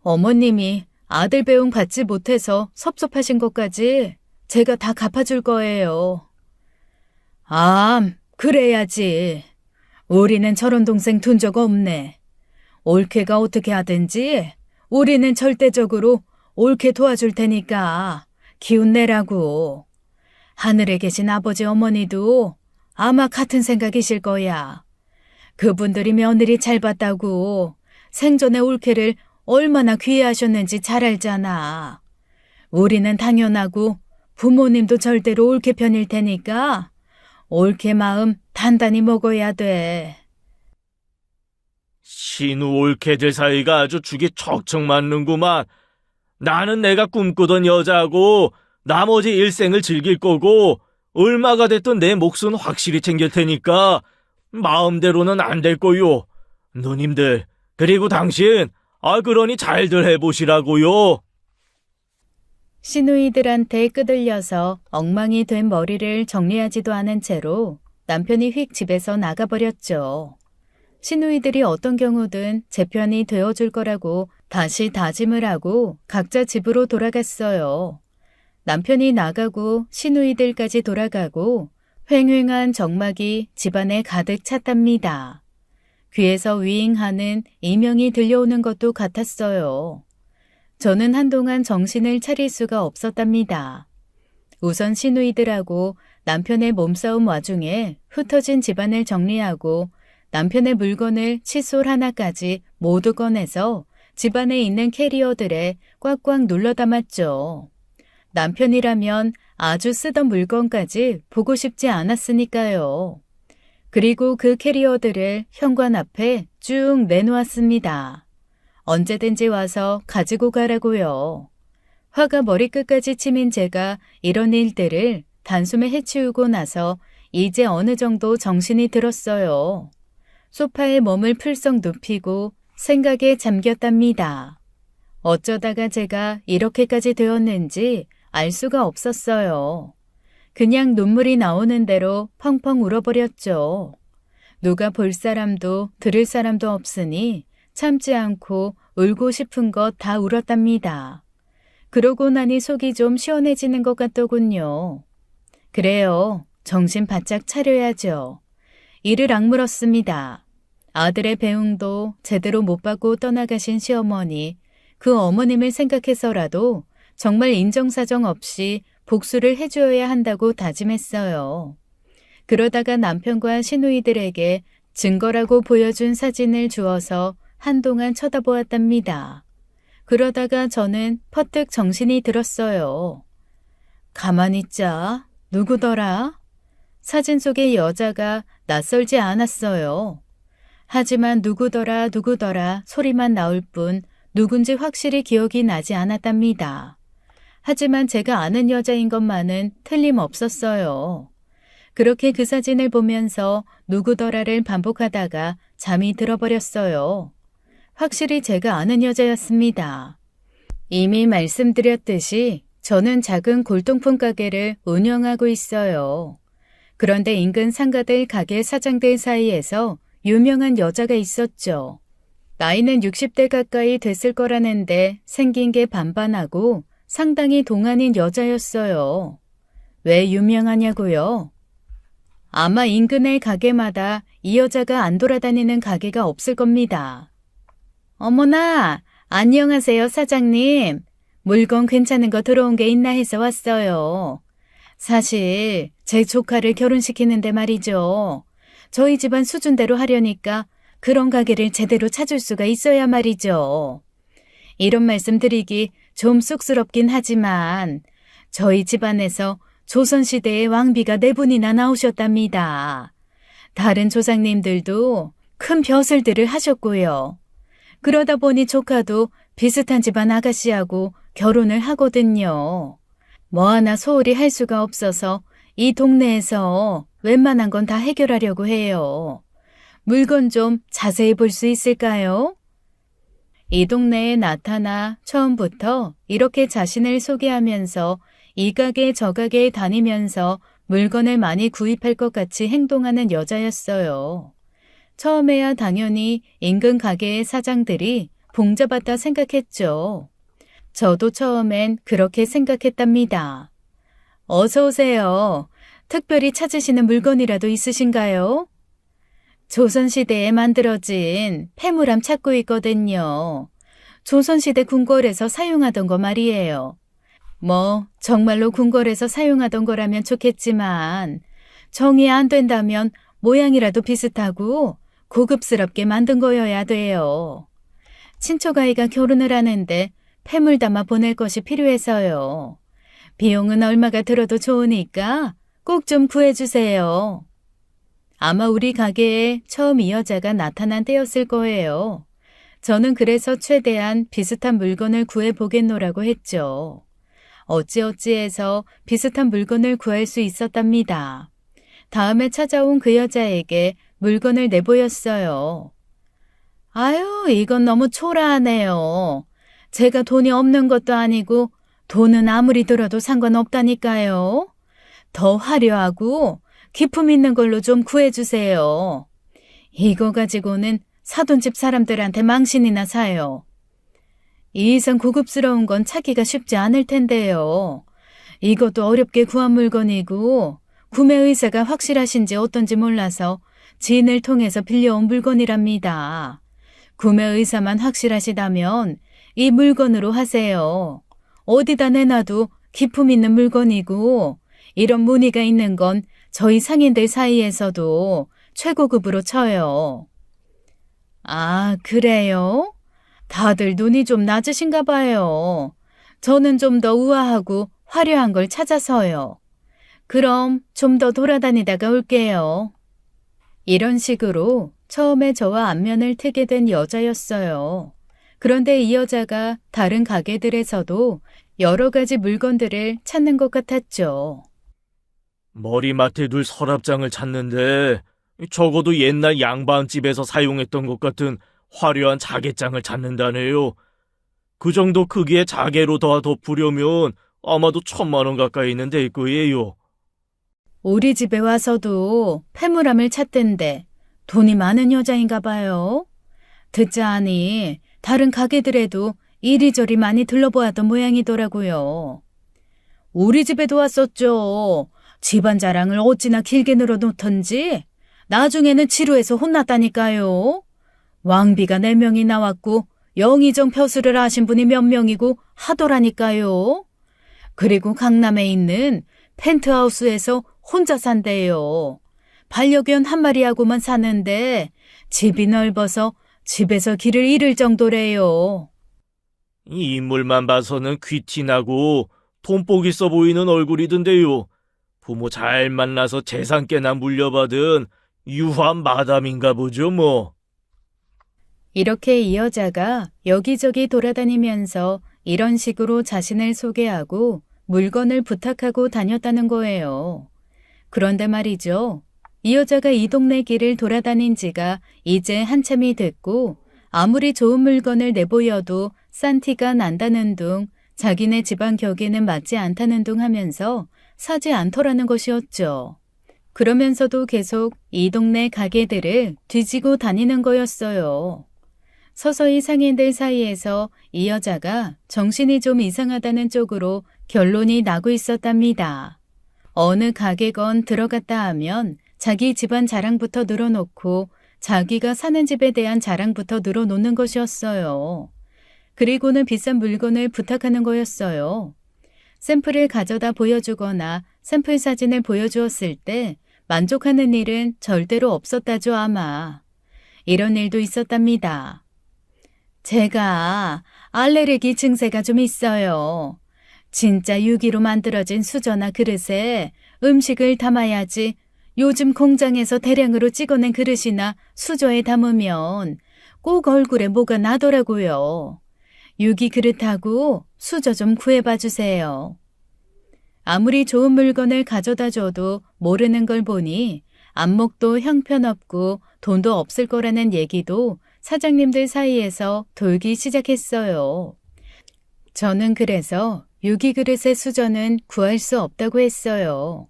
Speaker 1: 어머님이 아들 배움 받지 못해서 섭섭하신 것까지 제가 다 갚아줄 거예요. 그래야지. 우리는 저런 동생 둔 적 없네. 올케가 어떻게 하든지 우리는 절대적으로 올케 도와줄 테니까 기운 내라고. 하늘에 계신 아버지 어머니도 아마 같은 생각이실 거야. 그분들이 며느리 잘 봤다고 생전에 올케를 얼마나 귀해하셨는지 잘 알잖아. 우리는 당연하고 부모님도 절대로 올케 편일 테니까 옳게 마음 단단히 먹어야 돼.
Speaker 2: 신우 올케들 사이가 아주 죽이 척척 맞는구만. 나는 내가 꿈꾸던 여자고 나머지 일생을 즐길 거고 얼마가 됐든 내 몫은 확실히 챙길 테니까 마음대로는 안 될 거요. 누님들, 그리고 당신, 그러니 잘들 해보시라고요.
Speaker 1: 시누이들한테 끄들려서 엉망이 된 머리를 정리하지도 않은 채로 남편이 휙 집에서 나가버렸죠. 시누이들이 어떤 경우든 제 편이 되어줄 거라고 다시 다짐을 하고 각자 집으로 돌아갔어요. 남편이 나가고 시누이들까지 돌아가고 휑휑한 정막이 집안에 가득 찼답니다. 귀에서 윙하는 이명이 들려오는 것도 같았어요. 저는 한동안 정신을 차릴 수가 없었답니다. 우선 시누이들하고 남편의 몸싸움 와중에 흩어진 집안을 정리하고 남편의 물건을 칫솔 하나까지 모두 꺼내서 집안에 있는 캐리어들에 꽉꽉 눌러 담았죠. 남편이라면 아주 쓰던 물건까지 보고 싶지 않았으니까요. 그리고 그 캐리어들을 현관 앞에 쭉 내놓았습니다. 언제든지 와서 가지고 가라고요. 화가 머리끝까지 치민 제가 이런 일들을 단숨에 해치우고 나서 이제 어느 정도 정신이 들었어요. 소파에 몸을 풀썩 눕히고 생각에 잠겼답니다. 어쩌다가 제가 이렇게까지 되었는지 알 수가 없었어요. 그냥 눈물이 나오는 대로 펑펑 울어버렸죠. 누가 볼 사람도 들을 사람도 없으니 참지 않고 울고 싶은 것 다 울었답니다. 그러고 나니 속이 좀 시원해지는 것 같더군요. 그래요. 정신 바짝 차려야죠. 이를 악물었습니다. 아들의 배웅도 제대로 못 받고 떠나가신 시어머니, 그 어머님을 생각해서라도 정말 인정사정 없이 복수를 해주어야 한다고 다짐했어요. 그러다가 남편과 시누이들에게 증거라고 보여준 사진을 주어서 한동안 쳐다보았답니다. 그러다가 저는 퍼뜩 정신이 들었어요. 가만히 있자. 누구더라? 사진 속의 여자가 낯설지 않았어요. 하지만 누구더라 소리만 나올 뿐 누군지 확실히 기억이 나지 않았답니다. 하지만 제가 아는 여자인 것만은 틀림없었어요. 그렇게 그 사진을 보면서 누구더라를 반복하다가 잠이 들어버렸어요. 확실히 제가 아는 여자였습니다. 이미 말씀드렸듯이 저는 작은 골동품 가게를 운영하고 있어요. 그런데 인근 상가들 가게 사장들 사이에서 유명한 여자가 있었죠. 나이는 60대 가까이 됐을 거라는데 생긴 게 반반하고 상당히 동안인 여자였어요. 왜 유명하냐고요? 아마 인근의 가게마다 이 여자가 안 돌아다니는 가게가 없을 겁니다. 어머나, 안녕하세요, 사장님. 물건 괜찮은 거 들어온 게 있나 해서 왔어요. 사실 제 조카를 결혼시키는데 말이죠. 저희 집안 수준대로 하려니까 그런 가게를 제대로 찾을 수가 있어야 말이죠. 이런 말씀 드리기 좀 쑥스럽긴 하지만 저희 집안에서 조선시대의 왕비가 4분이나 나오셨답니다. 다른 조상님들도 큰 벼슬들을 하셨고요. 그러다 보니 조카도 비슷한 집안 아가씨하고 결혼을 하거든요. 뭐 하나 소홀히 할 수가 없어서 이 동네에서 웬만한 건 다 해결하려고 해요. 물건 좀 자세히 볼 수 있을까요? 이 동네에 나타나 처음부터 이렇게 자신을 소개하면서 이 가게 저 가게에 다니면서 물건을 많이 구입할 것 같이 행동하는 여자였어요. 처음에야 당연히 인근 가게의 사장들이 봉잡았다 생각했죠. 저도 처음엔 그렇게 생각했답니다. 어서 오세요. 특별히 찾으시는 물건이라도 있으신가요? 조선시대에 만들어진 폐물함 찾고 있거든요. 조선시대 궁궐에서 사용하던 거 말이에요. 뭐 정말로 궁궐에서 사용하던 거라면 좋겠지만 정이 안 된다면 모양이라도 비슷하고 고급스럽게 만든 거여야 돼요. 친척 아이가 결혼을 하는데 폐물 담아 보낼 것이 필요해서요. 비용은 얼마가 들어도 좋으니까 꼭 좀 구해주세요. 아마 우리 가게에 처음 이 여자가 나타난 때였을 거예요. 저는 그래서 최대한 비슷한 물건을 구해보겠노라고 했죠. 어찌어찌해서 비슷한 물건을 구할 수 있었답니다. 다음에 찾아온 그 여자에게 물건을 내보였어요. 아유, 이건 너무 초라하네요. 제가 돈이 없는 것도 아니고 돈은 아무리 들어도 상관없다니까요. 더 화려하고 기품 있는 걸로 좀 구해주세요. 이거 가지고는 사돈집 사람들한테 망신이나 사요. 이 이상 고급스러운 건 찾기가 쉽지 않을 텐데요. 이것도 어렵게 구한 물건이고 구매 의사가 확실하신지 어떤지 몰라서 지인을 통해서 빌려온 물건이랍니다. 구매 의사만 확실하시다면 이 물건으로 하세요. 어디다 내놔도 기품 있는 물건이고 이런 무늬가 있는 건 저희 상인들 사이에서도 최고급으로 쳐요. 아, 그래요? 다들 눈이 좀 낮으신가 봐요. 저는 좀 더 우아하고 화려한 걸 찾아서요. 그럼 좀 더 돌아다니다가 올게요. 이런 식으로 처음에 저와 안면을 트게 된 여자였어요. 그런데 이 여자가 다른 가게들에서도 여러 가지 물건들을 찾는 것 같았죠.
Speaker 2: 머리맡에 둘 서랍장을 찾는데 적어도 옛날 양반집에서 사용했던 것 같은 화려한 자개장을 찾는다네요. 그 정도 크기의 자개로 더 덮으려면 아마도 1,000만 원 가까이는 될 거예요.
Speaker 1: 우리 집에 와서도 패물함을 찾던데 돈이 많은 여자인가 봐요. 듣자 하니 다른 가게들에도 이리저리 많이 들러보았던 모양이더라고요. 우리 집에도 왔었죠. 집안 자랑을 어찌나 길게 늘어놓던지 나중에는 지루해서 혼났다니까요. 왕비가 4명이 나왔고 영의정 벼슬을 하신 분이 몇 명이고 하더라니까요. 그리고 강남에 있는 펜트하우스에서 혼자 산대요. 반려견 한 마리하고만 사는데 집이 넓어서 집에서 길을 잃을 정도래요.
Speaker 2: 이 인물만 봐서는 귀티나고 돈복 있어 보이는 얼굴이던데요. 부모 잘 만나서 재산 꽤나 물려받은 유한 마담인가 보죠 뭐.
Speaker 1: 이렇게 이 여자가 여기저기 돌아다니면서 이런 식으로 자신을 소개하고 물건을 부탁하고 다녔다는 거예요. 그런데 말이죠. 이 여자가 이 동네 길을 돌아다닌 지가 이제 한참이 됐고 아무리 좋은 물건을 내보여도 싼 티가 난다는 둥 자기네 집안 격에는 맞지 않다는 둥 하면서 사지 않더라는 것이었죠. 그러면서도 계속 이 동네 가게들을 뒤지고 다니는 거였어요. 서서히 상인들 사이에서 이 여자가 정신이 좀 이상하다는 쪽으로 결론이 나고 있었답니다. 어느 가게건 들어갔다 하면 자기 집안 자랑부터 늘어놓고 자기가 사는 집에 대한 자랑부터 늘어놓는 것이었어요. 그리고는 비싼 물건을 부탁하는 거였어요. 샘플을 가져다 보여주거나 샘플 사진을 보여주었을 때 만족하는 일은 절대로 없었다죠 아마. 이런 일도 있었답니다. 제가 알레르기 증세가 좀 있어요. 진짜 유기로 만들어진 수저나 그릇에 음식을 담아야지 요즘 공장에서 대량으로 찍어낸 그릇이나 수저에 담으면 꼭 얼굴에 뭐가 나더라고요. 유기 그릇하고 수저 좀 구해봐 주세요. 아무리 좋은 물건을 가져다 줘도 모르는 걸 보니 안목도 형편없고 돈도 없을 거라는 얘기도 사장님들 사이에서 돌기 시작했어요. 저는 그래서 유기그릇의 수저는 구할 수 없다고 했어요.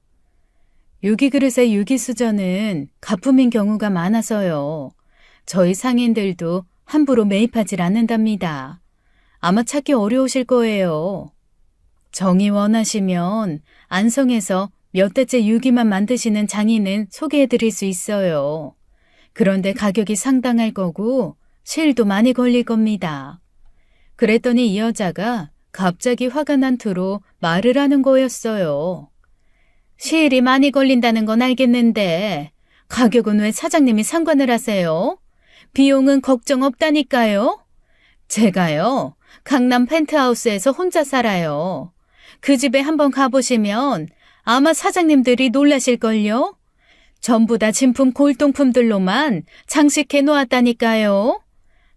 Speaker 1: 유기그릇의 유기수저는 가품인 경우가 많아서요. 저희 상인들도 함부로 매입하질 않는답니다. 아마 찾기 어려우실 거예요. 정이 원하시면 안성에서 몇 대째 유기만 만드시는 장인은 소개해드릴 수 있어요. 그런데 가격이 상당할 거고 실도 많이 걸릴 겁니다. 그랬더니 이 여자가 갑자기 화가 난 투로 말을 하는 거였어요. 실이 많이 걸린다는 건 알겠는데 가격은 왜 사장님이 상관을 하세요? 비용은 걱정 없다니까요. 제가요, 강남 펜트하우스에서 혼자 살아요. 그 집에 한번 가보시면 아마 사장님들이 놀라실걸요? 전부 다 진품 골동품들로만 장식해 놓았다니까요.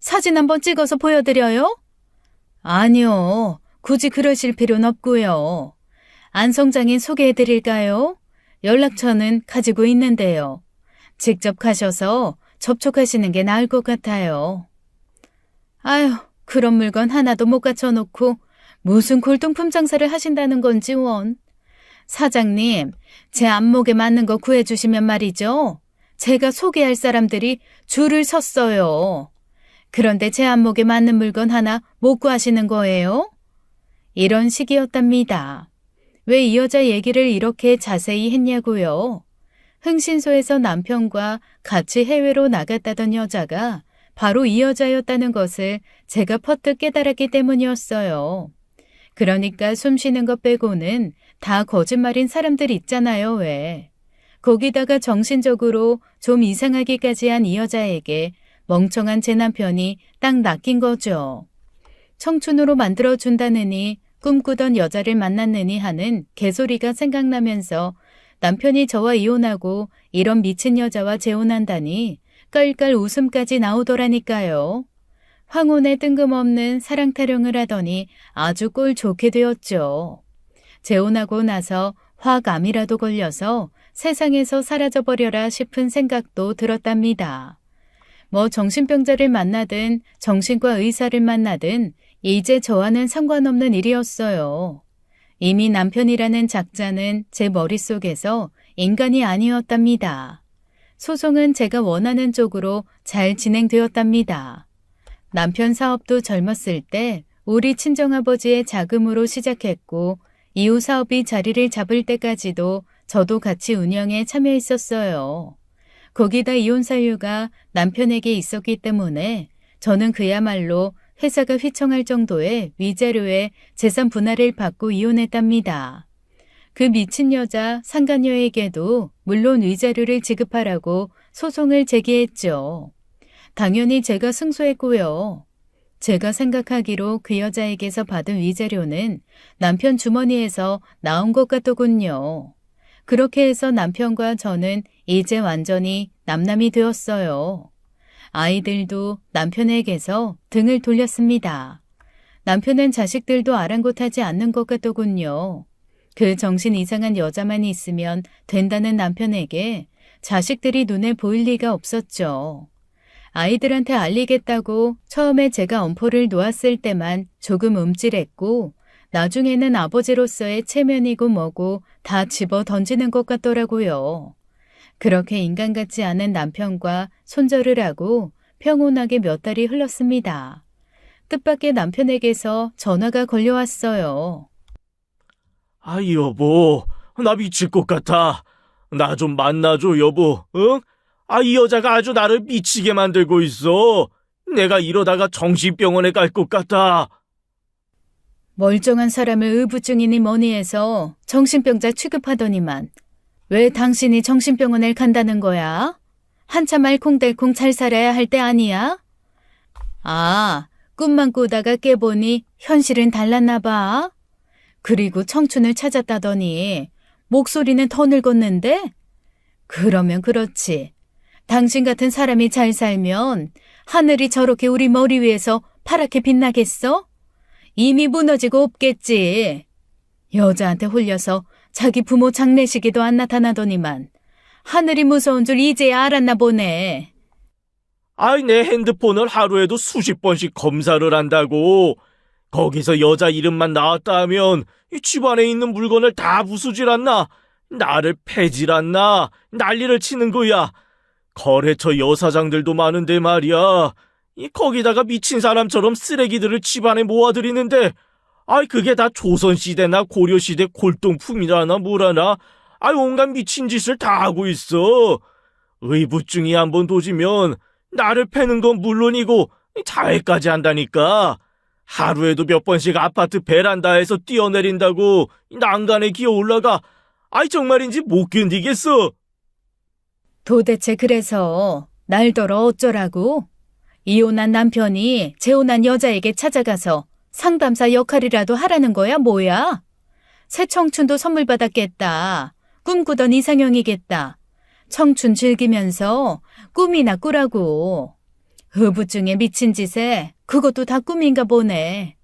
Speaker 1: 사진 한번 찍어서 보여드려요? 아니요. 굳이 그러실 필요는 없고요. 안성장인 소개해드릴까요? 연락처는 가지고 있는데요. 직접 가셔서 접촉하시는 게 나을 것 같아요. 아휴, 그런 물건 하나도 못 갖춰놓고 무슨 골동품 장사를 하신다는 건지 원. 사장님, 제 안목에 맞는 거 구해주시면 말이죠. 제가 소개할 사람들이 줄을 섰어요. 그런데 제 안목에 맞는 물건 하나 못 구하시는 거예요? 이런 식이었답니다. 왜 이 여자 얘기를 이렇게 자세히 했냐고요? 흥신소에서 남편과 같이 해외로 나갔다던 여자가 바로 이 여자였다는 것을 제가 퍼뜩 깨달았기 때문이었어요. 그러니까 숨 쉬는 것 빼고는 다 거짓말인 사람들 있잖아요, 왜. 거기다가 정신적으로 좀 이상하기까지 한 이 여자에게 멍청한 제 남편이 딱 낚인 거죠. 청춘으로 만들어준다느니 꿈꾸던 여자를 만났느니 하는 개소리가 생각나면서 남편이 저와 이혼하고 이런 미친 여자와 재혼한다니 깔깔 웃음까지 나오더라니까요. 황혼에 뜬금없는 사랑 타령을 하더니 아주 꼴 좋게 되었죠. 재혼하고 나서 화감이라도 걸려서 세상에서 사라져버려라 싶은 생각도 들었답니다. 뭐 정신병자를 만나든 정신과 의사를 만나든 이제 저와는 상관없는 일이었어요. 이미 남편이라는 작자는 제 머릿속에서 인간이 아니었답니다. 소송은 제가 원하는 쪽으로 잘 진행되었답니다. 남편 사업도 젊었을 때 우리 친정아버지의 자금으로 시작했고 이후 사업이 자리를 잡을 때까지도 저도 같이 운영에 참여했었어요. 거기다 이혼 사유가 남편에게 있었기 때문에 저는 그야말로 회사가 휘청할 정도의 위자료에 재산 분할을 받고 이혼했답니다. 그 미친 여자 상간녀에게도 물론 위자료를 지급하라고 소송을 제기했죠. 당연히 제가 승소했고요. 제가 생각하기로 그 여자에게서 받은 위자료는 남편 주머니에서 나온 것 같더군요. 그렇게 해서 남편과 저는 이제 완전히 남남이 되었어요. 아이들도 남편에게서 등을 돌렸습니다. 남편은 자식들도 아랑곳하지 않는 것 같더군요. 그 정신 이상한 여자만 있으면 된다는 남편에게 자식들이 눈에 보일 리가 없었죠. 아이들한테 알리겠다고 처음에 제가 엄포를 놓았을 때만 조금 움찔했고 나중에는 아버지로서의 체면이고 뭐고 다 집어 던지는 것 같더라고요. 그렇게 인간 같지 않은 남편과 손절을 하고 평온하게 몇 달이 흘렀습니다. 뜻밖의 남편에게서 전화가 걸려왔어요.
Speaker 2: 아, 여보, 나 미칠 것 같아. 나 좀 만나줘, 여보, 응? 아, 이 여자가 아주 나를 미치게 만들고 있어. 내가 이러다가 정신병원에 갈 것 같아.
Speaker 1: 멀쩡한 사람을 의부증이니 뭐니 해서 정신병자 취급하더니만 왜 당신이 정신병원을 간다는 거야? 한참 알콩달콩 잘 살아야 할 때 아니야? 아, 꿈만 꾸다가 깨보니 현실은 달랐나 봐. 그리고 청춘을 찾았다더니 목소리는 더 늙었는데? 그러면 그렇지. 당신 같은 사람이 잘 살면 하늘이 저렇게 우리 머리 위에서 파랗게 빛나겠어? 이미 무너지고 없겠지. 여자한테 홀려서 자기 부모 장례식에도 안 나타나더니만 하늘이 무서운 줄 이제야 알았나 보네.
Speaker 2: 아이, 내 핸드폰을 하루에도 수십 번씩 검사를 한다고. 거기서 여자 이름만 나왔다 하면 이 집안에 있는 물건을 다 부수질 않나? 나를 패질 않나? 난리를 치는 거야. 거래처 여사장들도 많은데 말이야. 거기다가 미친 사람처럼 쓰레기들을 집안에 모아들이는데 아이, 그게 다 조선시대나 고려시대 골동품이라나 뭐라나. 아이, 온갖 미친 짓을 다 하고 있어. 의부증이 한번 도지면 나를 패는 건 물론이고 자해까지 한다니까. 하루에도 몇 번씩 아파트 베란다에서 뛰어내린다고 난간에 기어 올라가. 아이, 정말인지 못 견디겠어.
Speaker 1: 도대체 그래서 날더러 어쩌라고? 이혼한 남편이 재혼한 여자에게 찾아가서 상담사 역할이라도 하라는 거야, 뭐야? 새 청춘도 선물 받았겠다. 꿈꾸던 이상형이겠다. 청춘 즐기면서 꿈이나 꾸라고. 의부증에 미친 짓에 그것도 다 꿈인가 보네.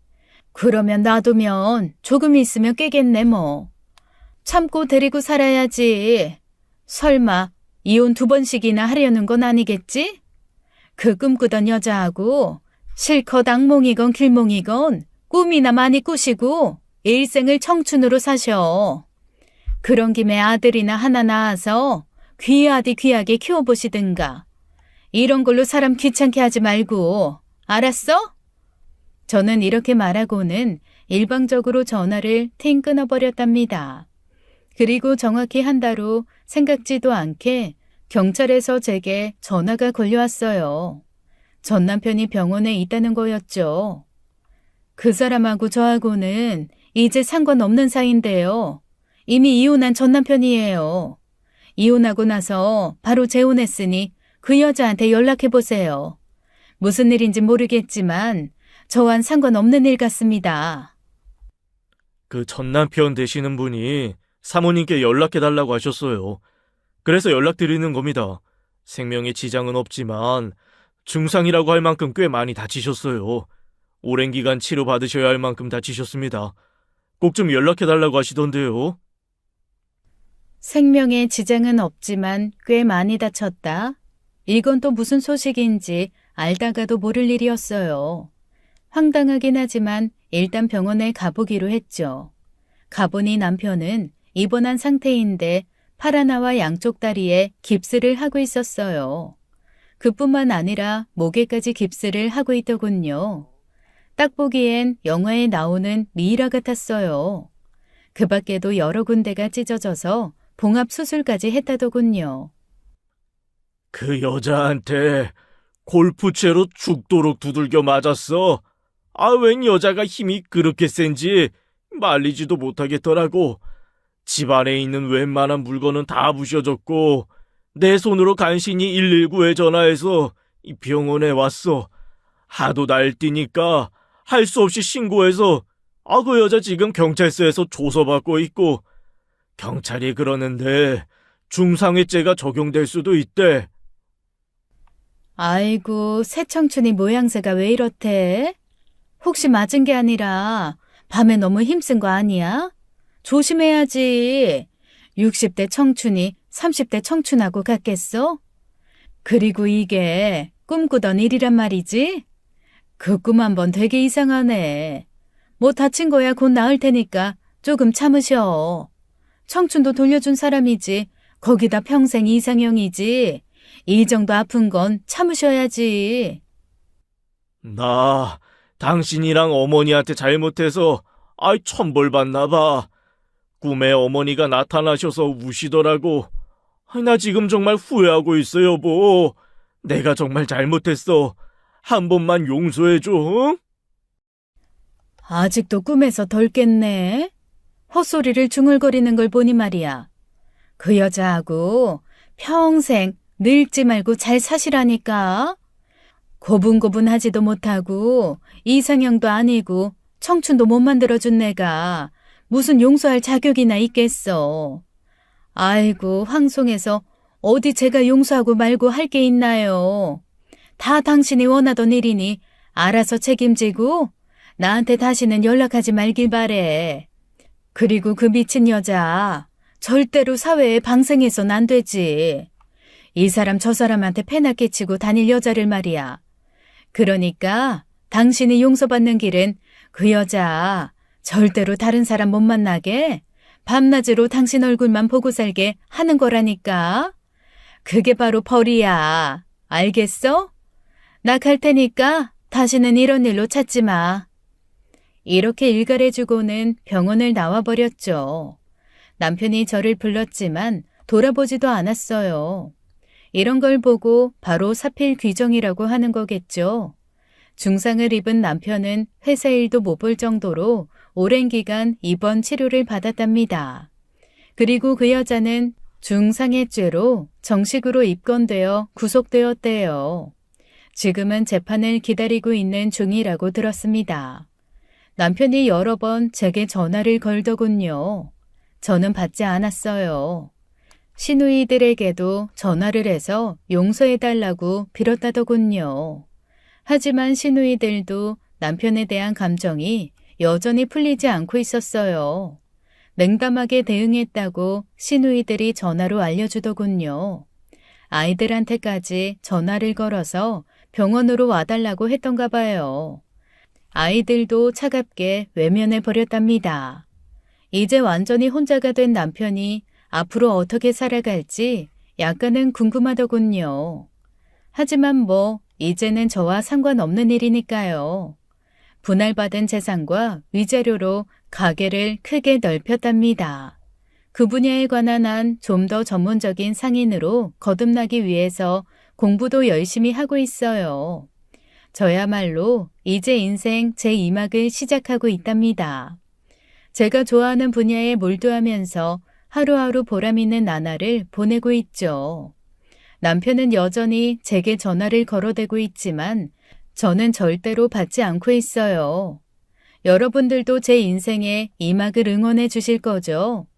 Speaker 1: 그러면 놔두면 조금 있으면 깨겠네 뭐. 참고 데리고 살아야지. 설마 이혼 2번씩이나 하려는 건 아니겠지? 그 꿈꾸던 여자하고 실컷 악몽이건 길몽이건 꿈이나 많이 꾸시고 일생을 청춘으로 사셔. 그런 김에 아들이나 하나 낳아서 귀하게 키워보시든가. 이런 걸로 사람 귀찮게 하지 말고. 알았어? 저는 이렇게 말하고는 일방적으로 전화를 팅 끊어버렸답니다. 그리고 정확히 한 달 후 생각지도 않게 경찰에서 제게 전화가 걸려왔어요. 전 남편이 병원에 있다는 거였죠. 그 사람하고 저하고는 이제 상관없는 사이인데요. 이미 이혼한 전 남편이에요. 이혼하고 나서 바로 재혼했으니 그 여자한테 연락해보세요. 무슨 일인지 모르겠지만 저와는 상관없는 일 같습니다.
Speaker 2: 그 전 남편 되시는 분이 사모님께 연락해달라고 하셨어요. 그래서 연락드리는 겁니다. 생명에 지장은 없지만 중상이라고 할 만큼 꽤 많이 다치셨어요. 오랜 기간 치료받으셔야 할 만큼 다치셨습니다. 꼭 좀 연락해달라고 하시던데요.
Speaker 1: 생명에 지장은 없지만 꽤 많이 다쳤다. 이건 또 무슨 소식인지 알다가도 모를 일이었어요. 황당하긴 하지만 일단 병원에 가보기로 했죠. 가보니 남편은 입원한 상태인데 팔 하나와 양쪽 다리에 깁스를 하고 있었어요. 그뿐만 아니라 목에까지 깁스를 하고 있더군요. 딱 보기엔 영화에 나오는 미이라 같았어요. 그 밖에도 여러 군데가 찢어져서 봉합 수술까지 했다더군요.
Speaker 2: 그 여자한테 골프채로 죽도록 두들겨 맞았어. 웬 여자가 힘이 그렇게 센지 말리지도 못하겠더라고. 집 안에 있는 웬만한 물건은 다 부셔졌고 내 손으로 간신히 119에 전화해서 이 병원에 왔어. 하도 날뛰니까 할 수 없이 신고해서 그 여자 지금 경찰서에서 조서받고 있고 경찰이 그러는데 중상해죄가 적용될 수도 있대.
Speaker 1: 아이고, 새 청춘이 모양새가 왜 이렇대? 혹시 맞은 게 아니라 밤에 너무 힘쓴 거 아니야? 조심해야지. 60대 청춘이 30대 청춘하고 같겠어? 그리고 이게 꿈꾸던 일이란 말이지? 그 꿈 한번 되게 이상하네. 뭐 다친 거야 곧 나을 테니까 조금 참으셔. 청춘도 돌려준 사람이지. 거기다 평생 이상형이지. 이 정도 아픈 건 참으셔야지.
Speaker 2: 나 당신이랑 어머니한테 잘못해서 천벌 받나 봐. 꿈에 어머니가 나타나셔서 우시더라고. 나 지금 정말 후회하고 있어, 여보. 내가 정말 잘못했어. 한 번만 용서해줘, 응?
Speaker 1: 아직도 꿈에서 덜 깼네. 헛소리를 중얼거리는 걸 보니 말이야. 그 여자하고 평생 늙지 말고 잘 사시라니까. 고분고분하지도 못하고 이상형도 아니고 청춘도 못 만들어준 내가 무슨 용서할 자격이나 있겠어. 아이고, 황송해서 어디 제가 용서하고 말고 할 게 있나요. 다 당신이 원하던 일이니 알아서 책임지고 나한테 다시는 연락하지 말길 바래. 그리고 그 미친 여자 절대로 사회에 방생해선 안 되지. 이 사람 저 사람한테 패나 끼치고 다닐 여자를 말이야. 그러니까 당신이 용서받는 길은 그 여자 절대로 다른 사람 못 만나게 밤낮으로 당신 얼굴만 보고 살게 하는 거라니까. 그게 바로 벌이야. 알겠어? 나 갈 테니까 다시는 이런 일로 찾지 마. 이렇게 일갈해주고는 병원을 나와버렸죠. 남편이 저를 불렀지만 돌아보지도 않았어요. 이런 걸 보고 바로 사필 규정이라고 하는 거겠죠. 중상을 입은 남편은 회사 일도 못 볼 정도로 오랜 기간 입원 치료를 받았답니다. 그리고 그 여자는 중상해죄로 정식으로 입건되어 구속되었대요. 지금은 재판을 기다리고 있는 중이라고 들었습니다. 남편이 여러 번 제게 전화를 걸더군요. 저는 받지 않았어요. 시누이들에게도 전화를 해서 용서해달라고 빌었다더군요. 하지만 시누이들도 남편에 대한 감정이 여전히 풀리지 않고 있었어요. 냉담하게 대응했다고 시누이들이 전화로 알려주더군요. 아이들한테까지 전화를 걸어서 병원으로 와달라고 했던가 봐요. 아이들도 차갑게 외면해 버렸답니다. 이제 완전히 혼자가 된 남편이 앞으로 어떻게 살아갈지 약간은 궁금하더군요. 하지만 뭐 이제는 저와 상관없는 일이니까요. 분할받은 재산과 위자료로 가게를 크게 넓혔답니다. 그 분야에 관한 한 좀 더 전문적인 상인으로 거듭나기 위해서 공부도 열심히 하고 있어요. 저야말로 이제 인생 제2막을 시작하고 있답니다. 제가 좋아하는 분야에 몰두하면서 하루하루 보람있는 나날을 보내고 있죠. 남편은 여전히 제게 전화를 걸어대고 있지만 저는 절대로 받지 않고 있어요. 여러분들도 제 인생에 2막을 응원해 주실 거죠?